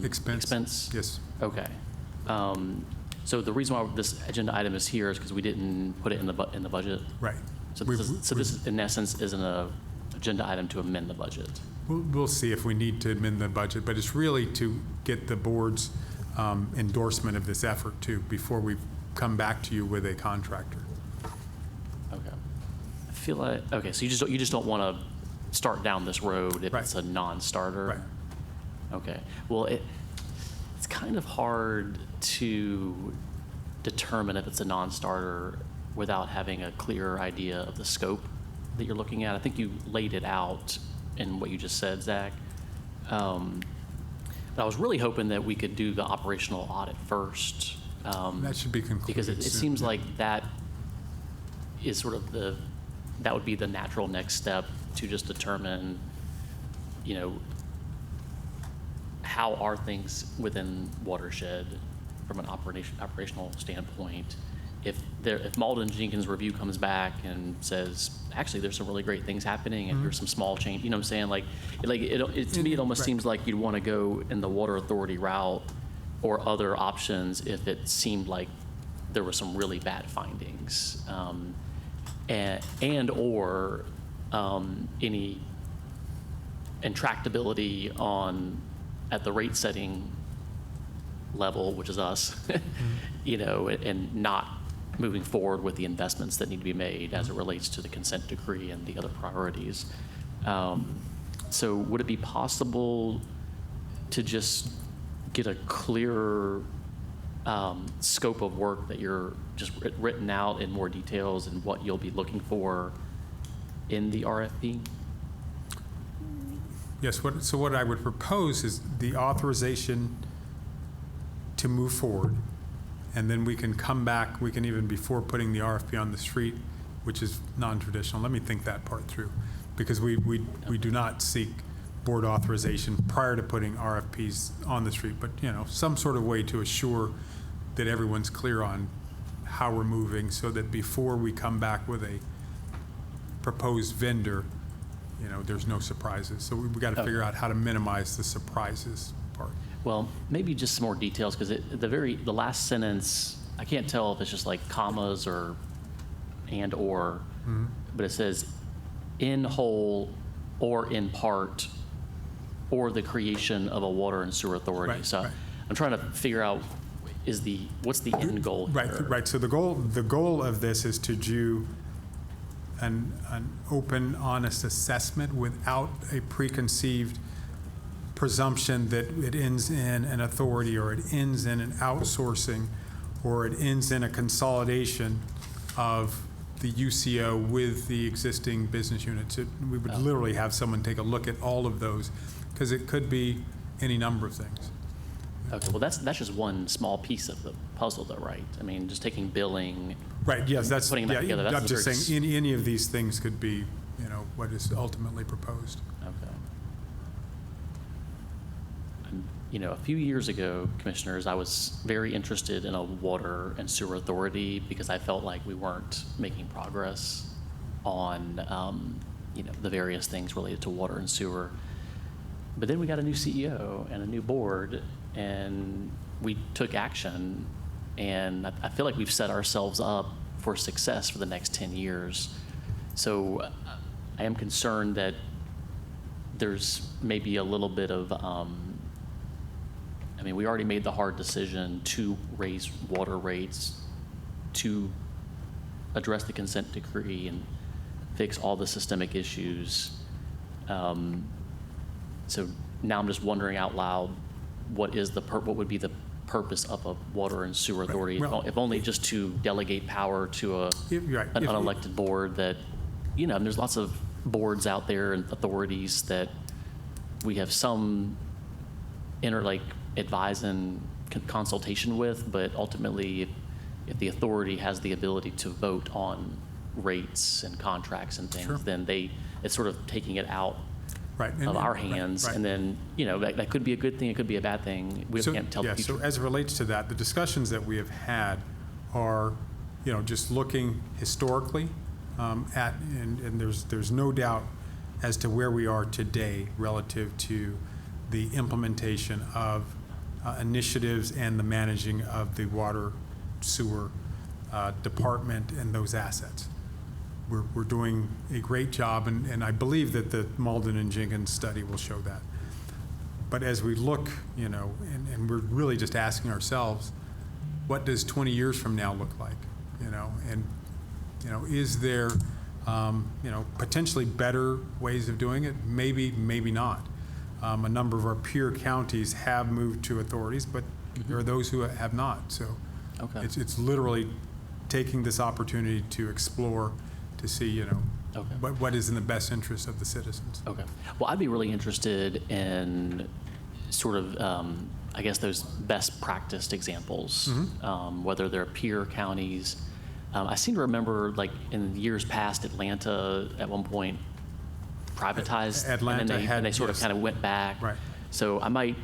expense? Expense. Yes. Okay. So the reason why this agenda item is here is because we didn't put it in the budget. Right. So We've- this is, in essence, isn't a agenda item to amend the budget. We'll see if we need to amend the budget, but it's really to get the board's endorsement of this effort too, before we come back to you with a contractor. Okay. I feel like, okay, so you just don't want to start down this road if Right. it's a non-starter? Right. Okay. Well, it's kind of hard to determine if it's a non-starter without having a clear idea of the scope that you're looking at. I think you laid it out in what you just said, Zach. But I was really hoping that we could do the operational audit first. That should be concluded Because it soon, seems yeah. like that is sort of that would be the natural next step to just determine, how are things within watershed from an operational standpoint. If Malden Jenkins review comes back and says, actually, there's some really great things happening, and here's some small change, you know what I'm saying? To me, it almost Right. seems like you'd want to go in the water authority route or other options if it seemed like there were some really bad findings, and/or any intractability at the rate setting level, which is us, and not moving forward with the investments that need to be made as it relates to the consent decree and the other priorities. So would it be possible to just get a clearer scope of work that you're just written out in more details and what you'll be looking for in the RFP? Yes, so what I would propose is the authorization to move forward, and then we can come back, we can even, before putting the RFP on the street, which is non-traditional, let me think that part through, because we do not seek board authorization prior to putting RFPs on the street, but, some sort of way to assure that everyone's clear on how we're moving, so that before we come back with a proposed vendor, there's no surprises. So we got to figure out how to minimize the surprises part. Well, maybe just some more details, because the last sentence, I can't tell if it's just like commas or and/or, but it says in whole or in part, or the creation of a water and sewer authority. Right, so right. I'm trying to figure out what's the end goal here? Right. So the goal of this is to do an open, honest assessment without a preconceived presumption that it ends in an authority, or it ends in an outsourcing, or it ends in a consolidation of the UCO with the existing business units. We would literally have someone take a look at all of those, because it could be any number of things. Okay, well, that's just one small piece of the puzzle, though, right? I mean, just taking billing. Right, yes, that's, putting them together. I'm just saying, any of these things could be, what is ultimately proposed. Okay. And, a few years ago, commissioners, I was very interested in a water and sewer authority because I felt like we weren't making progress on, the various things related to water and sewer. But then we got a new CEO and a new board, and we took action, and I feel like we've set ourselves up for success for the next 10 years. So I am concerned that there's maybe a little bit of, we already made the hard decision to raise water rates, to address the consent decree and fix all the systemic issues. So now I'm just wondering out loud, what would be the purpose of a water and sewer authority, Well, if only just to delegate power to an unelected board that, and there's lots of boards out there and authorities that we have some advise and consultation with, but ultimately, if the authority has the ability to vote on rates and contracts and things, Sure. then it's sort of taking it out Right. of our hands, right. and then, that could be a good thing, it could be a bad thing. We can't tell the future. So as it relates to that, the discussions that we have had are, just looking historically at, and there's no doubt as to where we are today relative to the implementation of initiatives and the managing of the water sewer department and those assets. We're doing a great job, and I believe that the Malden and Jenkins study will show that. But as we look, and we're really just asking ourselves, what does 20 years from now look like? And is there, potentially better ways of doing it? Maybe, maybe not. A number of our peer counties have moved to authorities, but there are those who have not. So Okay. it's literally taking this opportunity to explore, to see, Okay. what is in the best interest of the citizens. Okay. Well, I'd be really interested in sort of, those best practiced examples, whether they're peer counties. I seem to remember, in years past, Atlanta at one point privatized, Atlanta and they sort of yes. kind of went back. Right. So I might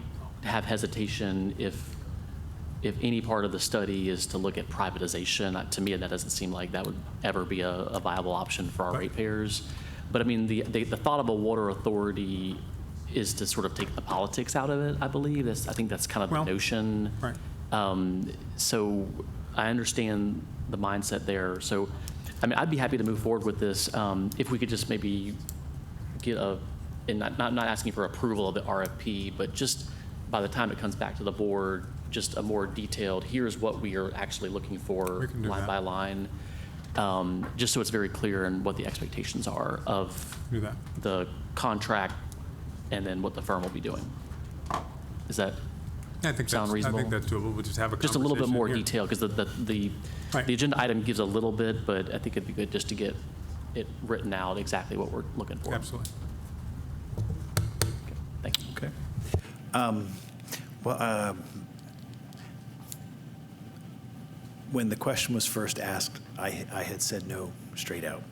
have hesitation if any part of the study is to look at privatization. To me, that doesn't seem like that would ever be a viable option for our ratepayers. But the thought of a water authority is to sort of take the politics out of it, I believe. I think that's kind of the notion. Right. So I understand the mindset there. So, I mean, I'd be happy to move forward with this if we could just maybe get and not asking for approval of the RFP, but just by the time it comes back to the board, just a more detailed, here's what we are actually looking for We can do line that. by line, just so it's very clear and what the expectations are of Do that. the contract and then what the firm will be doing. Is that I think sound reasonable? I think that's doable. We'll just have a just a little bit more here. detail, because the Right. agenda item gives a little bit, but I think it'd be good just to get it written out exactly what we're looking for. Absolutely. Thank you. Okay. When the question was first asked, I had said no straight out.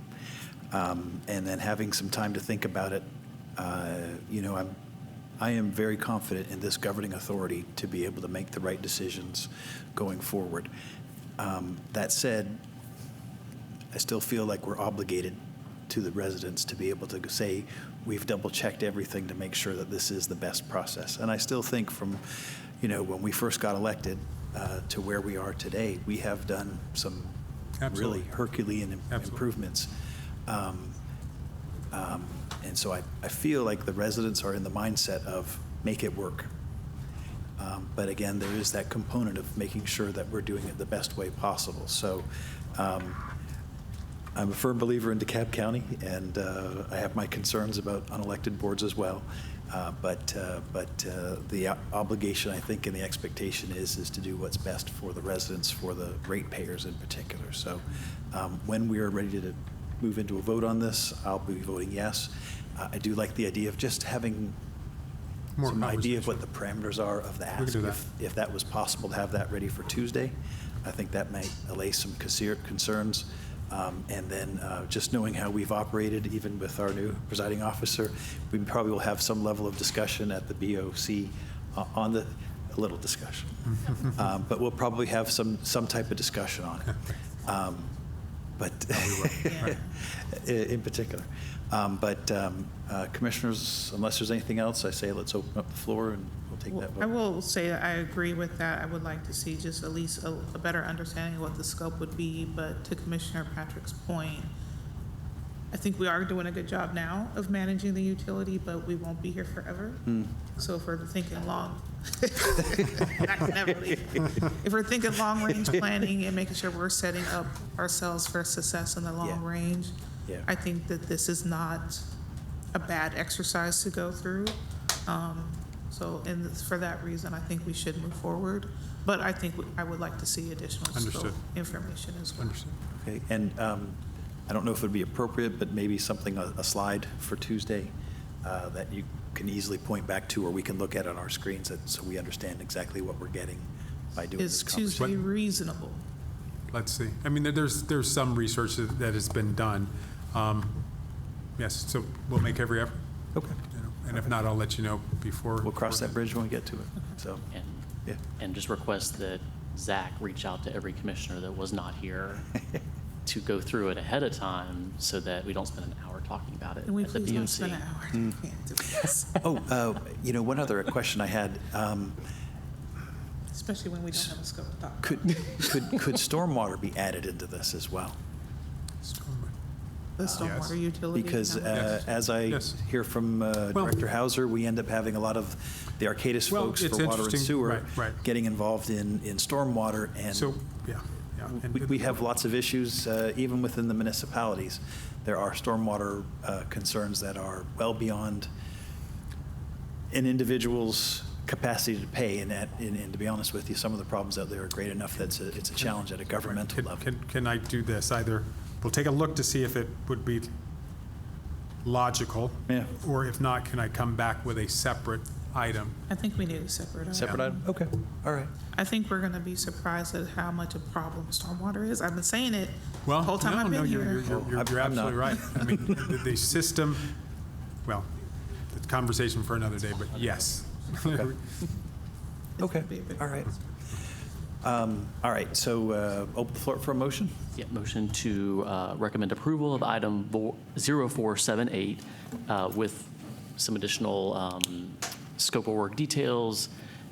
And then having some time to think about it, I am very confident in this governing authority to be able to make the right decisions going forward. That said, I still feel like we're obligated to the residents to be able to say, we've double-checked everything to make sure that this is the best process. And I still think from, when we first got elected to where we are today, we have done some Absolutely. really Herculean Absolutely. improvements. And so I feel like the residents are in the mindset of make it work. But again, there is that component of making sure that we're doing it the best way possible. So I'm a firm believer in DeKalb County, and I have my concerns about unelected boards as well. But the obligation, I think, and the expectation is to do what's best for the residents, for the ratepayers in particular. So when we are ready to move into a vote on this, I'll be voting yes. I do like the idea of just having More some idea of conversation. what the parameters are of the We can ask. do that. If that was possible to have that ready for Tuesday, I think that might allay some concerns. And then just knowing how we've operated, even with our new presiding officer, we probably will have some level of discussion at the BOC on a little discussion. But we'll probably have some type of discussion on it. But in particular. Commissioners, unless there's anything else, I say let's open up the floor and we'll take that vote. I will say that I agree with that. I would like to see just at least a better understanding of what the scope would be. But to Commissioner Patrick's point, I think we are doing a good job now of managing the utility, but we won't be here forever. So if we're thinking long, I can never leave. If we're thinking long-range planning and making sure we're setting up ourselves for success in the long range, Yeah. I think that this is not a bad exercise to go through. For that reason, I think we should move forward. But I think I would like to see additional scope Understood. information as well. Understood. Okay, and I don't know if it would be appropriate, but maybe something, a slide for Tuesday that you can easily point back to, or we can look at on our screens so we understand exactly what we're getting by doing Is this conversation. Tuesday reasonable? Let's see. I mean, there's some research that has been done. Yes, so we'll make every effort. Okay, And if not, I'll let you know before. we'll cross that bridge when we get to it, so, And, yeah. and just request that Zach reach out to every commissioner that was not here to go through it ahead of time so that we don't spend an hour talking about it Can we at the please don't BOC. spend an hour? Can't do this. One other question I had, Especially when we don't have a scope to talk about. could stormwater be added into this as well? The stormwater utility. Because Yes. as I Yes. hear from Director Hauser, we end up having a lot of the Arcadis Well, folks it's for water and interesting. sewer Right. getting involved in stormwater, and So, yeah. And we have lots of issues even within the municipalities. There are stormwater concerns that are well beyond an individual's capacity to pay, and to be honest with you, some of the problems out there are great enough that it's a challenge at a governmental level. Can I do this? Either we'll take a look to see if it would be logical. Yeah. Or if not, can I come back with a separate item? I think we need a separate item. Separate item? Okay, all right. I think we're going to be surprised at how much a problem stormwater is. I've been saying it the Well, whole time no, I've been you're here. you're I'm not. absolutely right. I mean, the system, well, it's a conversation for another day, but yes. Okay, all right. All right, so open the floor for a motion? Yeah, motion to recommend approval of item 0478 with some additional scope of work details,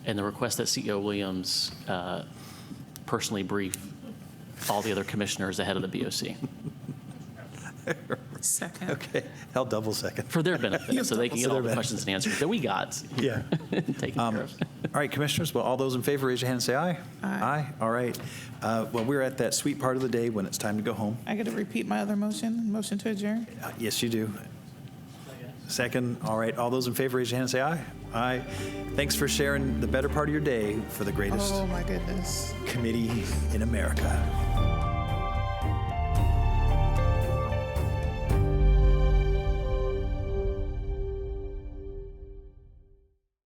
and the request that CEO Williams personally brief all the other commissioners ahead of the BOC. Second. Okay, I'll double second. For their benefit, so they can get all the questions and answers that we got Yeah. taken care of. All right, commissioners, well, all those in favor, raise your hand and say aye. Aye. All right. Well, we're at that sweet part of the day when it's time to go home. I got to repeat my other motion to adjourn? Yes, you do. Second, all right, all those in favor, raise your hand and say aye. Aye. Thanks for sharing the better part of your day for the greatest Oh, my goodness. committee in America.